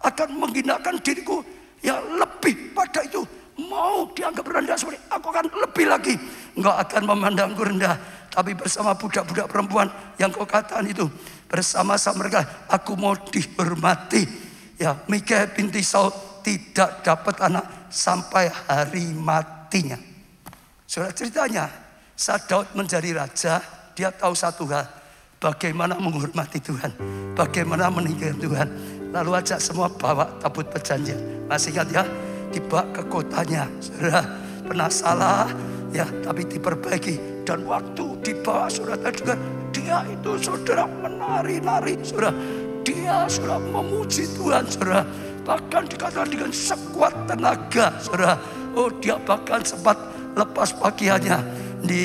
akan menghinakan diriku, ya lebih pada itu. Mau dianggap rendah seperti aku akan lebih lagi. Engkau akan memandangku rendah, tapi bersama budak-budak perempuan yang kau katakan itu, bersama-sama mereka aku mau dihormati. Ya, Mikael binti Saul tidak dapat anak sampai hari matinya. Saudara, ceritanya saat Daud menjadi raja, dia tahu satu hal, bagaimana menghormati Tuhan, bagaimana meninggikan Tuhan. Lalu ajak semua bawa tabut perjanjian. Masih ingat ya? Dibawa ke kotanya, saudara. Pernah salah, ya, tapi diperbaiki. Dan waktu dibawa, saudara, juga dia itu, saudara, menari-nari, saudara. Dia, saudara, memuji Tuhan, saudara. Bahkan dikatakan dengan sekuat tenaga, saudara. Oh, dia bahkan sempat lepas pakaiannya. Di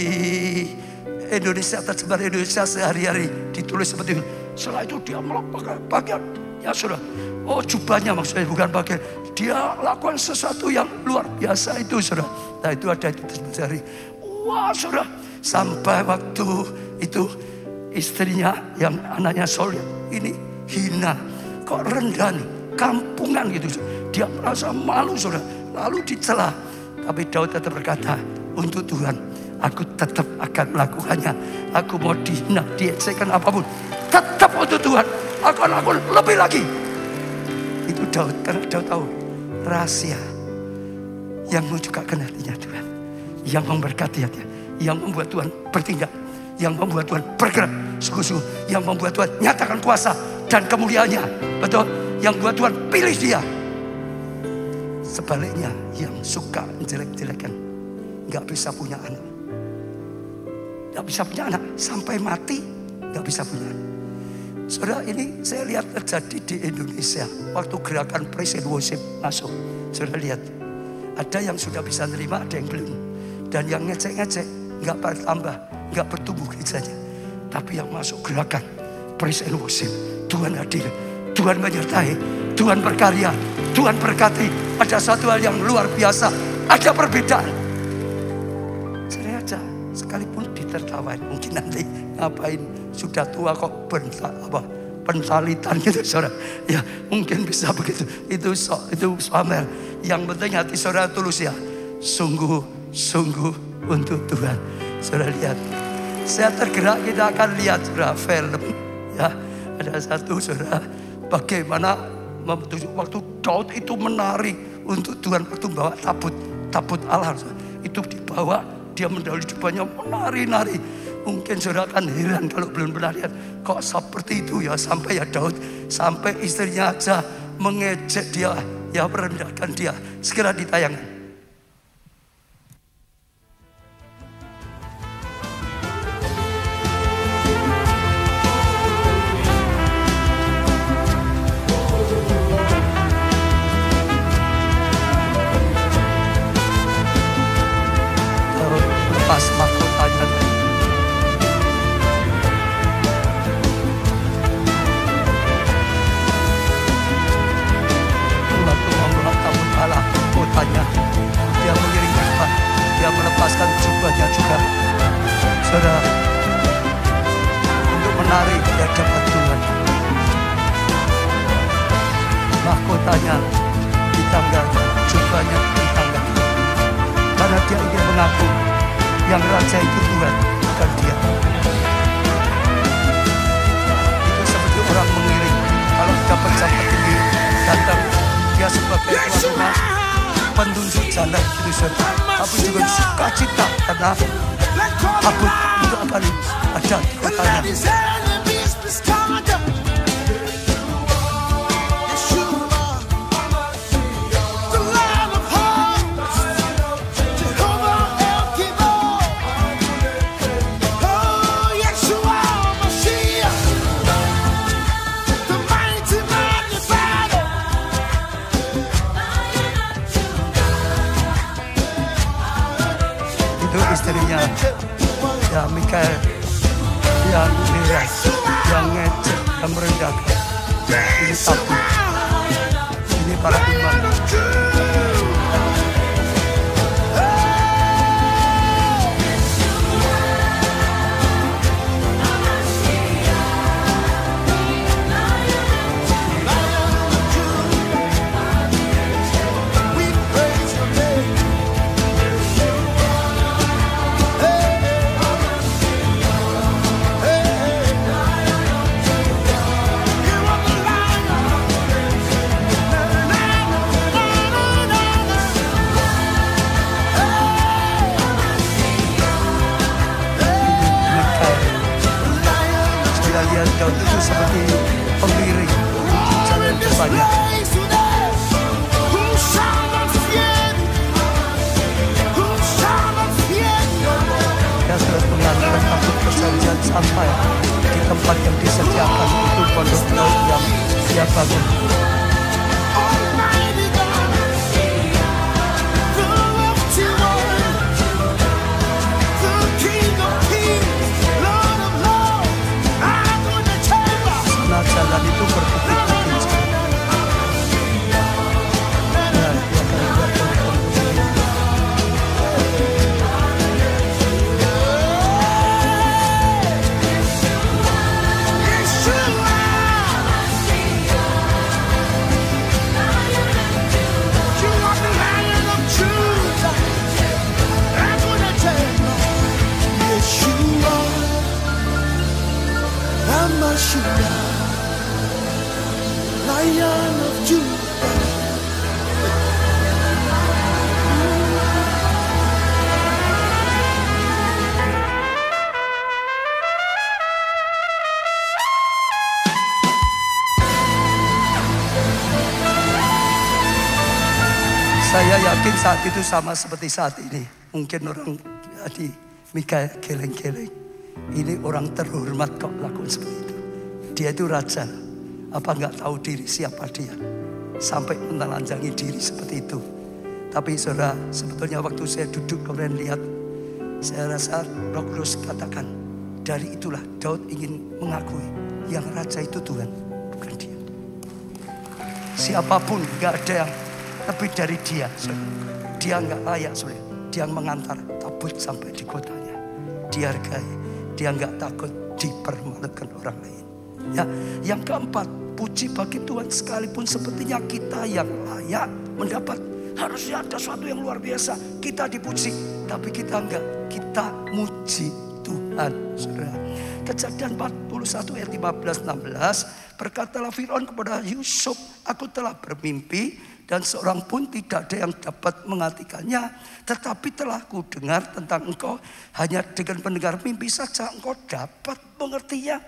Indonesia, tersebar Indonesia sehari-hari ditulis seperti ini. Setelah itu dia melepas pakaian, ya saudara. Oh, jubahnya maksudnya, bukan pakaian. Dia lakukan sesuatu yang luar biasa itu, saudara. Nah, itu ada di terjadi. Wah, saudara. Sampai waktu itu istrinya yang anaknya Saul ini hina, kok rendah nih, kampungan gitu. Dia merasa malu, saudara. Lalu dicela. Tapi Daud tetap berkata, untuk Tuhan, aku tetap akan melakukannya. Aku mau dihina, diecekkan apapun, tetap untuk Tuhan aku akan lakukan lebih lagi. Itu Daud, karena Daud tahu rahasia yang menunjukkan hatinya Tuhan, yang memberkati hatinya, yang membuat Tuhan bertindak, yang membuat Tuhan bergerak sungguh-sungguh, yang membuat Tuhan nyatakan kuasa dan kemuliaannya. Betul, yang buat Tuhan pilih dia. Sebaliknya yang suka jelek-jelekan gak bisa punya anak. Gak bisa punya anak sampai mati, gak bisa punya anak. Saudara, ini saya lihat terjadi di Indonesia waktu gerakan praise and worship masuk. Saudara lihat, ada yang sudah bisa nerima, ada yang belum. Dan yang ngecek-ngecek gak bertambah, gak bertumbuh gerejanya. Tapi yang masuk gerakan praise and worship, Tuhan hadir, Tuhan menyertai, Tuhan berkarya, Tuhan berkati. Ada satu hal yang luar biasa, ada perbedaan. Saya aja, sekalipun ditertawain, mungkin nanti ngapain sudah tua kok pensalitan gitu saudara. Ya mungkin bisa begitu. Itu Samuel. Yang penting hati saudara tulus ya. Sungguh untuk Tuhan. Saudara lihat. Saya tergerak, kita akan lihat saudara film. Ya ada satu saudara, bagaimana waktu Daud itu menari untuk Tuhan, waktu membawa tabut Allah itu dibawa, dia mendahului jubahnya menari-nari. Mungkin saudara akan heran kalau belum pernah lihat, kok seperti itu ya, sampai ya Daud, sampai istrinya aja mengejek dia, ya merendahkan dia. Segera ditayangkan. Lepas mahkotanya. Waktu membawa tabut Allah mahkotanya, dia mengiring jubah, dia melepaskan jubahnya juga. Saudara, untuk menari di hadapan Tuhan. Mahkotanya ditanggal, jubahnya ditanggal. Karena dia ingin mengaku yang raja itu Tuhan, bukan dia. Itu seperti orang mengiring. Kalau dapat sampai tinggi, datang dia sebagai tuan rumah, penunjuk jalan gitu saudara. Tapi juga sukacita karena tabut itu akan ada di kotanya. Istrinya ya Mikael, yang miras, yang ngecek, yang merendahkan. Ini tabut, ini para imam. Daud itu seperti pengiring jalan depannya. Dia terus mengantarkan tabut perjanjian sampai di tempat yang disediakan, itu pondok Daud yang dia bangun. Jalan itu berbukit-bukit. Nah, dia akan buat Judah, Lion of Judah. Saya yakin saat itu sama seperti saat ini. Mungkin orang di Mikael geleng-geleng. Ini orang terhormat kok lakukan seperti itu. Dia itu raja. Apa nggak tahu diri siapa dia? Sampai menelanjangi diri seperti itu. Tapi saudara, sebetulnya waktu saya duduk kemudian lihat, saya rasa Roh Kudus katakan, dari itulah Daud ingin mengakui yang raja itu Tuhan, bukan dia. Siapapun nggak ada yang lebih dari dia. Dia nggak layak, saudara. Dia mengantar tabut sampai di kotanya. Dia hargai. Dia nggak takut dipermalukan orang lain. Ya, yang keempat, puji bagi Tuhan sekalipun sepertinya kita yang layak mendapat. Harusnya ada sesuatu yang luar biasa. Kita dipuji, tapi kita enggak. Kita muji Tuhan, saudara. Kejadian 41 ayat 15-16, berkatalah Firaun kepada Yusuf, aku telah bermimpi dan seorang pun tidak ada yang dapat mengartikannya. Tetapi telah ku dengar tentang engkau, hanya dengan mendengar mimpi saja engkau dapat mengertinya.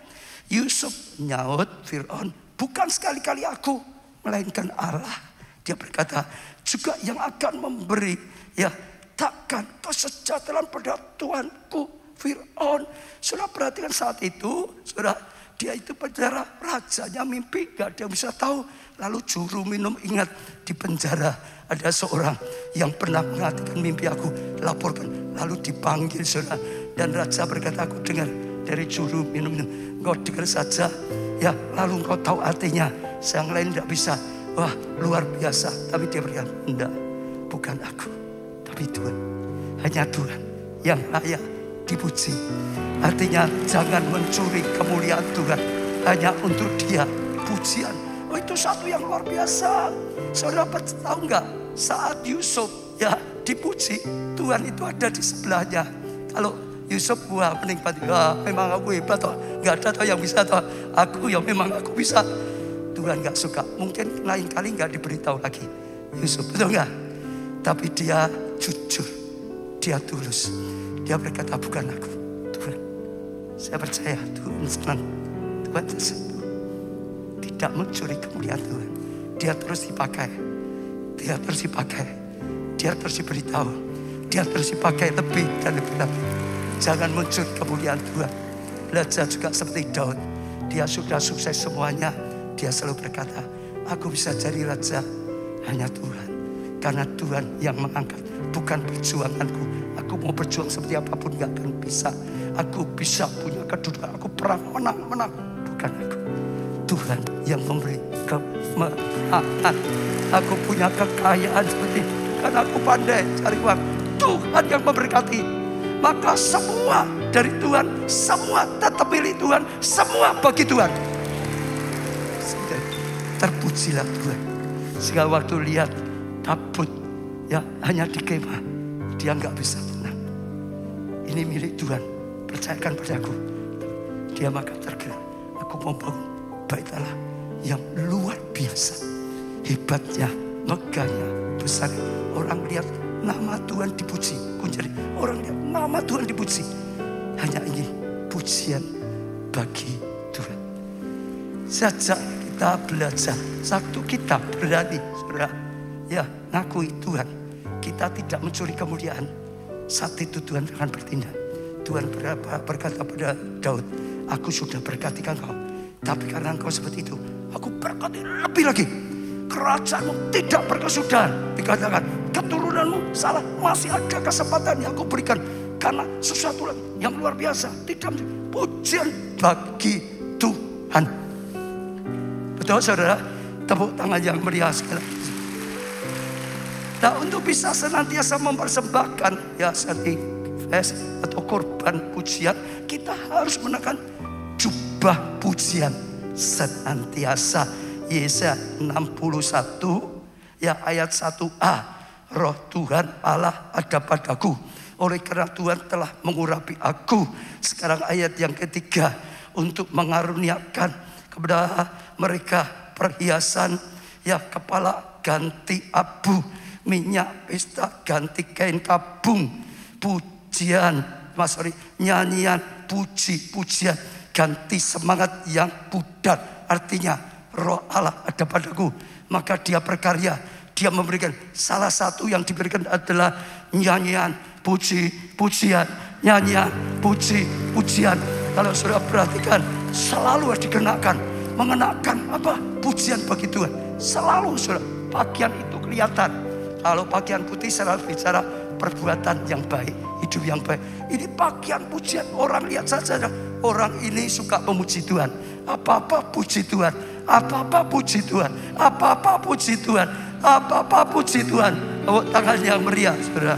Yusuf nyaut Firaun, bukan sekali-kali aku, melainkan Allah. Dia berkata, juga yang akan memberi, ya takkan kesejahteraan pada Tuanku Firaun. Saudara perhatikan saat itu, saudara, dia itu penjara, rajanya mimpi, gak ada yang bisa tahu. Lalu juru minum ingat di penjara ada seorang yang pernah mengartikan mimpi aku, laporkan. Lalu dipanggil saudara, dan raja berkata, aku dengar dari juru minum, engkau dengar saja, ya lalu engkau tahu artinya. Yang lain tidak bisa. Wah luar biasa. Tapi dia berkata, enggak, bukan aku, tapi Tuhan. Hanya Tuhan yang layak dipuji. Artinya jangan mencuri kemuliaan Tuhan hanya untuk dia. Pujian, oh itu satu yang luar biasa. Saudara tahu enggak, saat Yusuf ya dipuji, Tuhan itu ada di sebelahnya. Kalau Yusuf wah menikmati, wah memang aku hebat toh, nggak ada toh yang bisa toh, aku yang memang aku bisa. Tuhan nggak suka, mungkin lain kali nggak diberitahu lagi Yusuf, betul nggak? Tapi dia jujur, dia tulus, dia berkata bukan aku, Tuhan. Saya percaya Tuhan senang, Tuhan tersentuh, tidak mencuri kemuliaan Tuhan. Dia terus dipakai, dia terus dipakai, dia terus diberitahu, dia terus dipakai lebih dan lebih lagi. Jangan mencuri kemuliaan Tuhan. Belajar juga seperti Daud, dia sudah sukses semuanya. Dia selalu berkata, aku bisa jadi raja hanya Tuhan. Karena Tuhan yang mengangkat, bukan perjuanganku. Aku mau berjuang seperti apapun gak akan bisa. Aku bisa punya kedudukan, aku perang menang. Bukan aku. Tuhan yang memberi kemenangan. Aku punya kekayaan seperti itu. Karena aku pandai cari uang. Tuhan yang memberkati. Maka semua dari Tuhan, semua tetap milik Tuhan, semua bagi Tuhan. Terpujilah Tuhan. Sehingga waktu lihat tabut ya hanya di kemah, dia nggak bisa tenang. Ini milik Tuhan, percayakan padaku. Dia maka tergerak. Aku mau bangun bait Allah yang luar biasa, hebatnya, megahnya, besar. Orang lihat nama Tuhan dipuji, kunjari. Orang lihat nama Tuhan dipuji, hanya ingin pujian bagi Tuhan. Sejak kita belajar, satu kita berani, saudara, ya ngakui Tuhan, kita tidak mencuri kemuliaan. Saat itu Tuhan akan bertindak. Tuhan berkata pada Daud, aku sudah berkati engkau, tapi karena engkau seperti itu, aku berkati lebih lagi. Kerajaanmu tidak berkesudahan. Dikatakan keturunanmu salah, masih ada kesempatan yang aku berikan. Karena sesuatu yang luar biasa, tidak pujian bagi Tuhan. Betul saudara, tepuk tangan yang meriah sekali. Nah untuk bisa senantiasa mempersembahkan ya sacrifice atau korban pujian, kita harus menekan jubah pujian senantiasa. Yesaya 61 ya ayat 1a. Roh Tuhan Allah ada padaku, oleh karena Tuhan telah mengurapi aku. Sekarang ayat yang ketiga, untuk mengaruniakan kepada mereka perhiasan, ya kepala ganti abu, minyak pesta ganti kain kabung, pujian, nyanyian, puji-pujian, ganti semangat yang pudar. Artinya roh Allah ada padaku, maka dia berkarya. Dia memberikan, salah satu yang diberikan adalah nyanyian, puji-pujian, nyanyian, puji-pujian. Kalau saudara perhatikan, selalu dikenakan, mengenakan apa? Pujian bagi Tuhan. Selalu saudara, pakaian itu kelihatan. Kalau pakaian putih selalu bicara perbuatan yang baik, hidup yang baik. Ini pakaian pujian, orang lihat saja, orang ini suka memuji Tuhan. Apa-apa puji Tuhan, apa-apa puji Tuhan, apa-apa puji Tuhan, apa-apa puji Tuhan. Tepuk tangan yang meriah, saudara.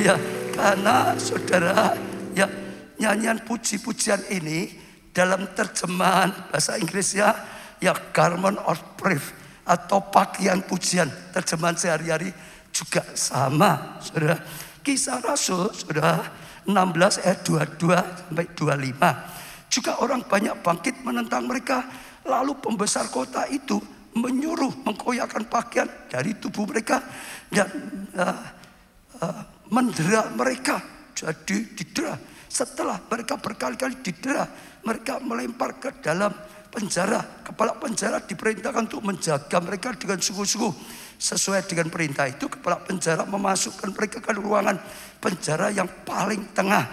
Ya, karena saudara, ya nyanyian puji-pujian ini dalam terjemahan bahasa Inggrisnya ya garment of praise atau pakaian pujian. Terjemahan sehari-hari juga sama, saudara. Kisah Rasul, saudara, 16 ayat 22 sampai 25. Juga orang banyak bangkit menentang mereka. Lalu pembesar kota itu menyuruh mengkoyakkan pakaian dari tubuh mereka dan mendera mereka. Jadi didera. Setelah mereka berkali-kali didera, mereka melempar ke dalam penjara. Kepala penjara diperintahkan untuk menjaga mereka dengan sungguh-sungguh. Sesuai dengan perintah itu, kepala penjara memasukkan mereka ke ruangan penjara yang paling tengah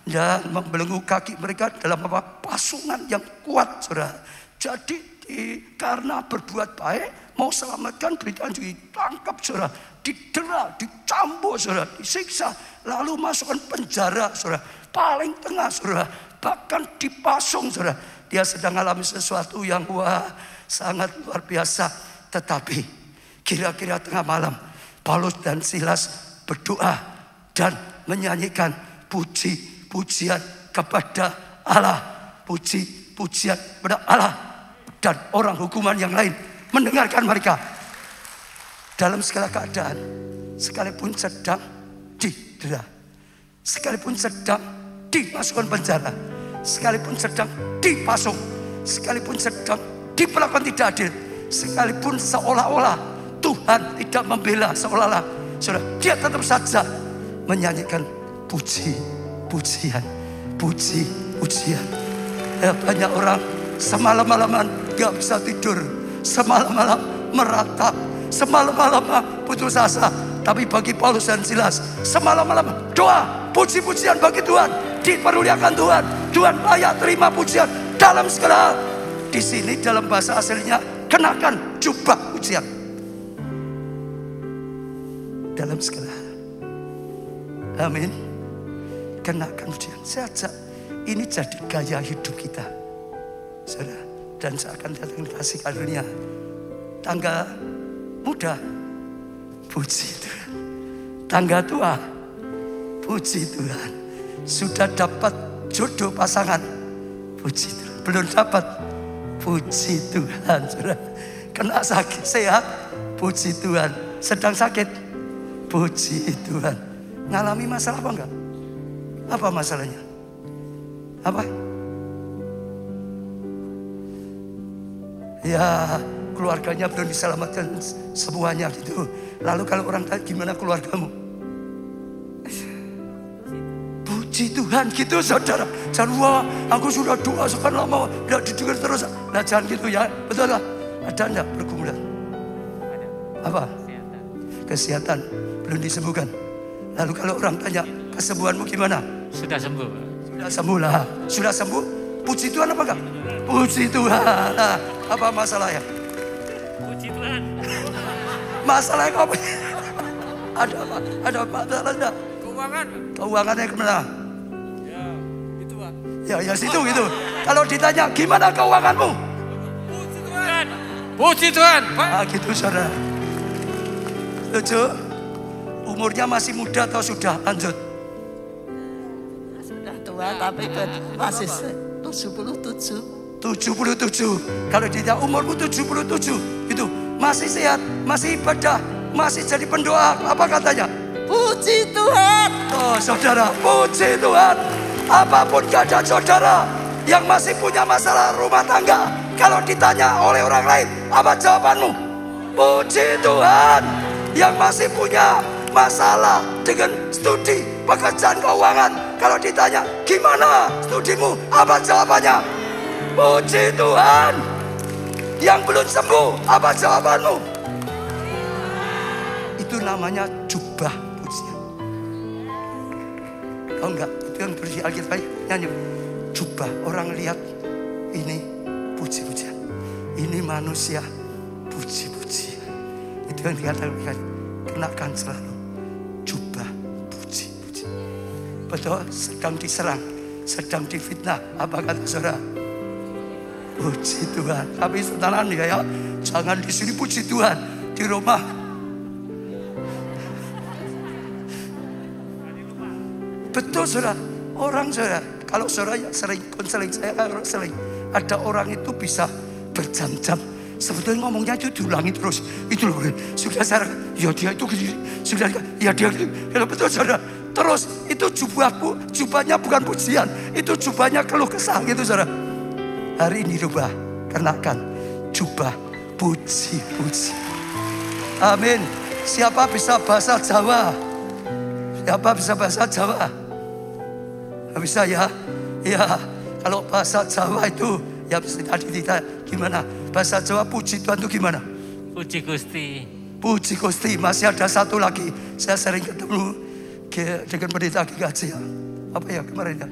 dan membelenggu kaki mereka dalam pasungan yang kuat, saudara. Jadi karena berbuat baik, mau selamatkan berita ditangkap, saudara, didera, dicambuk, saudara, disiksa, lalu masukkan penjara, saudara, paling tengah, saudara, bahkan dipasung, saudara. Dia sedang alami sesuatu yang sangat luar biasa. Tetapi kira-kira tengah malam, Paulus dan Silas berdoa dan menyanyikan puji-pujian kepada Allah, puji-pujian kepada Allah, dan orang hukuman yang lain mendengarkan mereka. Dalam segala keadaan, sekalipun sedang didera, sekalipun sedang dimasukkan penjara, sekalipun sedang dipasung, sekalipun sedang diperlakukan tidak adil, sekalipun seolah-olah Tuhan tidak membela, seolah-olah saudara, dia tetap saja menyanyikan puji-pujian, puji-pujian. Banyak orang semalam-malaman gak bisa tidur, semalam-malam meratap, semalam-malam putus asa. Tapi bagi Paulus dan Silas, semalam-malam doa, puji-pujian bagi Tuhan, dipermuliakan Tuhan. Tuhan layak terima pujian dalam segala hal. Di sini dalam bahasa aslinya kenakan jubah pujian dalam segala hal. Amin. Kenakan pujian. Saya ajak ini jadi gaya hidup kita, saudara. Dan saya akan datang kasih karunia. Tangga muda, puji Tuhan. Tangga tua, puji Tuhan. Sudah dapat jodoh pasangan, puji Tuhan. Belum dapat, puji Tuhan, saudara. Kena sakit sehat, puji Tuhan. Sedang sakit, puji Tuhan. Ngalami masalah apa enggak? Apa masalahnya? Apa? Ya, keluarganya belum diselamatkan semuanya gitu. Lalu kalau orang tanya gimana keluargamu? Puji Tuhan gitu, saudara. Jangan, wah aku sudah doa sekian lama tidak didengar terus. Nah jangan gitu ya, betul lah. Ada enggak pergumulan? Ada. Apa? Kesehatan belum disembuhkan. Lalu kalau orang tanya kesembuhanmu gimana? Sudah sembuh. Sudah sembuh lah. Sudah sembuh. Puji Tuhan apa enggak? Puji Tuhan. Nah, apa masalahnya? Puji Tuhan. Masalahnya apa? Ada apa? Ada masalahnya? Keuangan. Keuangannya kemana? Ya, itu Pak. Ya situ gitu. Kalau ditanya gimana keuanganmu? Puji Tuhan. Puji Tuhan, Pak. Ah gitu saudara. Setuju? Umurnya masih muda atau sudah lanjut? Sudah tua tapi masih 77. 77. Kalau ditanya umurmu 77, itu masih sehat, masih ibadah, masih jadi pendoa. Apa katanya? Puji Tuhan. Oh saudara, puji Tuhan. Apapun keadaan saudara, yang masih punya masalah rumah tangga, kalau ditanya oleh orang lain, apa jawabanmu? Puji Tuhan. Yang masih punya masalah dengan studi pekerjaan keuangan, kalau ditanya gimana studimu, apa jawabannya? Puji Tuhan. Yang belum sembuh, apa jawabanmu? Itu namanya jubah pujian. Oh enggak, itu yang bersih Alkitab nyanyi. Jubah, orang lihat ini puji-pujian, ini manusia puji-pujian. Itu yang dikatakan, kenakan selalu jubah puji-pujian. Betul, sedang diserang, sedang difitnah, apa kata saudara? Puji Tuhan. Tapi saudara ya, jangan di sini puji Tuhan, di rumah betul saudara. Orang saudara, kalau saudara yang sering konseling, saya konseling, ada orang itu bisa berjam-jam sebetulnya ngomongnya itu diulangi terus. Itu loh, sudah saya, ya dia itu sudah, ya dia itu, ya betul saudara. Terus itu jubahnya bukan pujian, itu jubahnya keluh kesah gitu saudara. Hari ini rubah, kenakan jubah puji-puji. Amin. Siapa bisa bahasa Jawa? Siapa bisa bahasa Jawa? Bisa ya? Ya, kalau bahasa Jawa itu ya tadi kita gimana? Bahasa Jawa puji Tuhan itu gimana? Puji Gusti. Puji Gusti. Masih ada satu lagi. Saya sering ketemu dengan pendeta GKJ. Apa ya kemarin ya?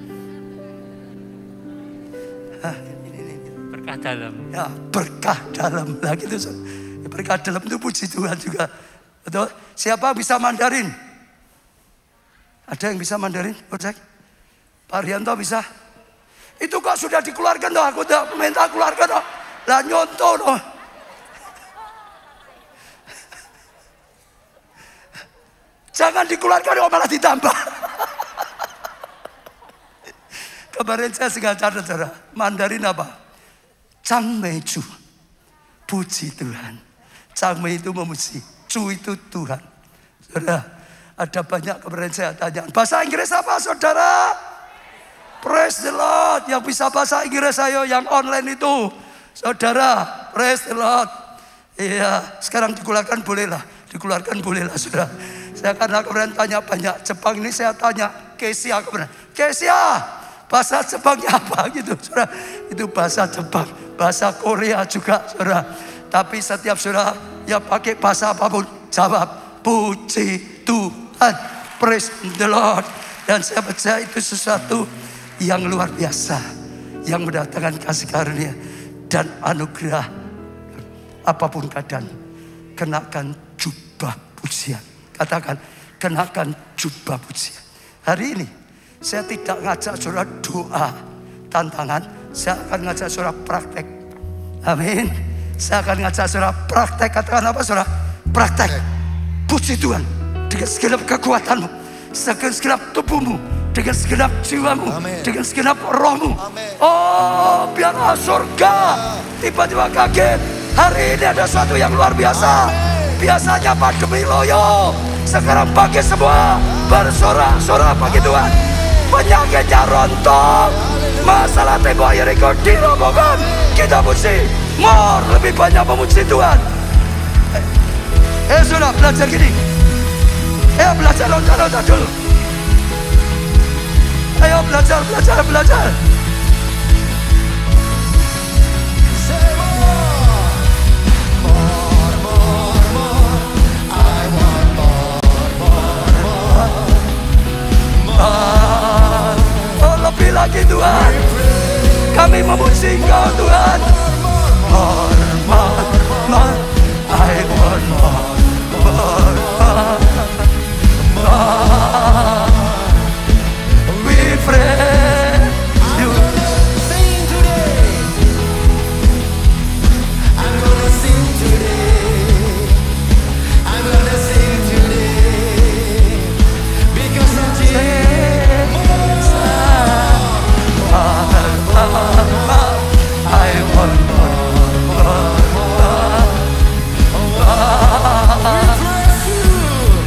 Ini. Berkah dalam. Ya, berkah dalam lagi itu. Berkah dalam itu puji Tuhan juga. Betul? Siapa bisa Mandarin? Ada yang bisa Mandarin? Pak Rianto bisa? Itu kok sudah dikeluarkan toh? Aku udah minta keluarkan toh. Lah nyontoh toh. Jangan dikeluarkan kok malah ditambah. Kemarin saya sengaja saudara, Mandarin apa? Changmeiju. Puji Tuhan. Changmei itu memuji, Cu itu Tuhan. Saudara, ada banyak kemarin saya tanya. Bahasa Inggris apa saudara? Praise the Lord. Yang bisa bahasa Inggris ayo yang online itu. Saudara, praise the Lord. Iya, sekarang dikeluarkan bolehlah. Dikeluarkan bolehlah saudara. Saya karena kemarin tanya banyak Jepang ini, saya tanya Kesia kemarin. Kesia, bahasa Jepangnya apa gitu saudara. Itu bahasa Jepang, bahasa Korea juga saudara. Tapi setiap saudara ya pakai bahasa apapun, jawab puji Tuhan, praise the Lord. Dan saya percaya itu sesuatu yang luar biasa, yang mendatangkan kasih karunia dan anugerah. Apapun keadaan, kenakan jubah pujian. Katakan, kenakan jubah pujian. Hari ini saya tidak ngajak saudara doa tantangan, saya akan ngajak saudara praktek. Amin. Saya akan ngajak saudara praktek. Katakan apa saudara? Praktek. Puji Tuhan dengan segenap kekuatanmu, segenap tubuhmu, dengan segenap jiwamu, amen, dengan segenap rohmu. Amen. Oh, biarlah surga tiba-tiba kaget. Hari ini ada sesuatu yang luar biasa. Amen. Biasanya pandemi loyo, sekarang pagi semua bersorak-sorak pagi Tuhan. Penyakitnya rontok, masalah tembok Yeriko dirobohkan. Kita puji, lebih banyak memuji Tuhan. Sudah belajar gini. Belajar loncat dulu. Ayo belajar. Oh, lebih lagi Tuhan. Kami memuji Engkau Tuhan. More. I want more. We praise you. Sing today. I'm gonna sing today. I'm gonna sing today. Because of Jesus. I want more. We praise you.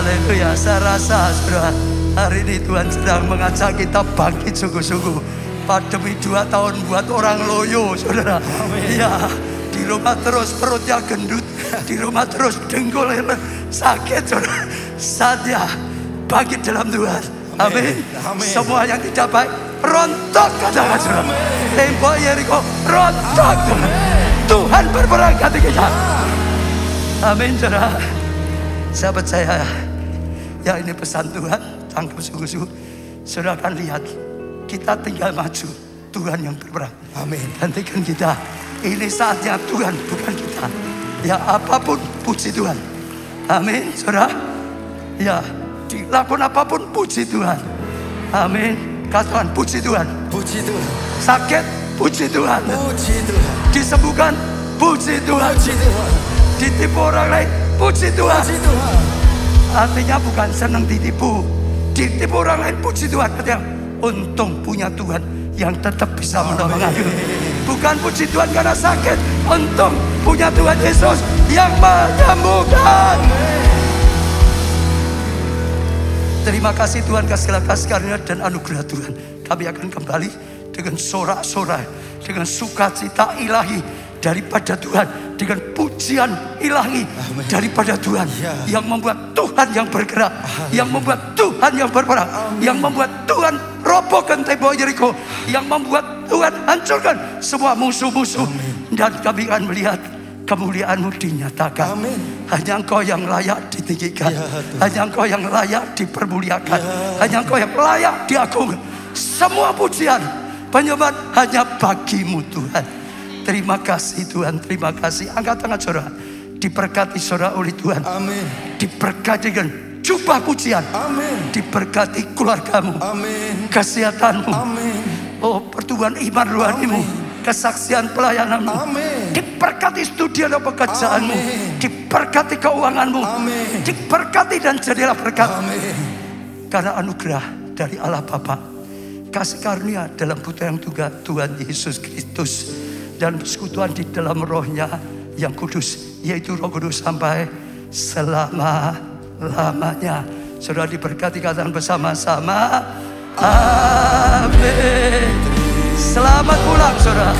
Haleluya. Saya rasa saudara, hari ini Tuhan sedang mengajak kita bangkit sungguh-sungguh. Pandemi 2 tahun buat orang loyo, saudara. Ya, di rumah terus perutnya gendut, di rumah terus dengkulnya sakit, saudara. Saatnya bangkit dalam Tuhan. Amin. Semua yang tidak baik rontok, katakan saudara. Tembok Yeriko rontok. Tuhan berberkati kita. Amin, saudara. Sahabat saya, ya ini pesan Tuhan, tangkap sungguh-sungguh. Saudara akan lihat, kita tinggal maju, Tuhan yang berperang. Amin. Gantikan kita. Ini saatnya Tuhan, bukan kita. Ya apapun, puji Tuhan. Amin, saudara. Ya, dilakukan apapun, puji Tuhan. Amin. Katakan puji Tuhan. Puji Tuhan. Sakit, puji Tuhan. Puji Tuhan. Disembuhkan, puji Tuhan. Puji Tuhan. Ditipu orang lain, puji Tuhan. Puji Tuhan. Artinya bukan senang ditipu. Ditipu orang lain, puji Tuhan. Artinya untung punya Tuhan yang tetap bisa menolong aku. Bukan puji Tuhan karena sakit. Untung punya Tuhan Yesus yang menyembuhkan. Terima kasih Tuhan atas segala kasih karunia dan anugerah Tuhan. Kami akan kembali dengan sorak-sorai, dengan sukacita ilahi daripada Tuhan, dengan pujian ilahi daripada Tuhan, yang membuat Tuhan yang bergerak, yang membuat Tuhan yang berperang, yang membuat Tuhan robohkan tembok Yeriko, yang membuat Tuhan hancurkan semua musuh-musuh. Dan kami akan melihat kemuliaan-Mu dinyatakan. Hanya Engkau yang layak ditinggikan, hanya Engkau yang layak dipermuliakan, hanya Engkau yang layak diagungkan. Semua pujian, penyembahan hanya bagi-Mu Tuhan. Terima kasih Tuhan, terima kasih. Angkat tangan saudara, diberkati saudara oleh Tuhan. Amin. Diberkati dengan jubah pujian. Amin. Diberkati keluargamu, Amin. kesehatanmu, Amin. oh pertumbuhan iman rohanimu, kesaksian pelayananmu. Amin. Diberkati studi dan pekerjaanmu. Amin. Diberkati keuanganmu. Amin. Diberkati dan jadilah berkat. Amin. Karena anugerah dari Allah Bapa, kasih karunia dalam putra yang tunggal Tuhan Yesus Kristus, dan persekutuan di dalam rohnya yang kudus, yaitu Roh Kudus sampai selama-lamanya. Saudara diberkati, katakan bersama-sama. Amin. Selamat pulang saudara.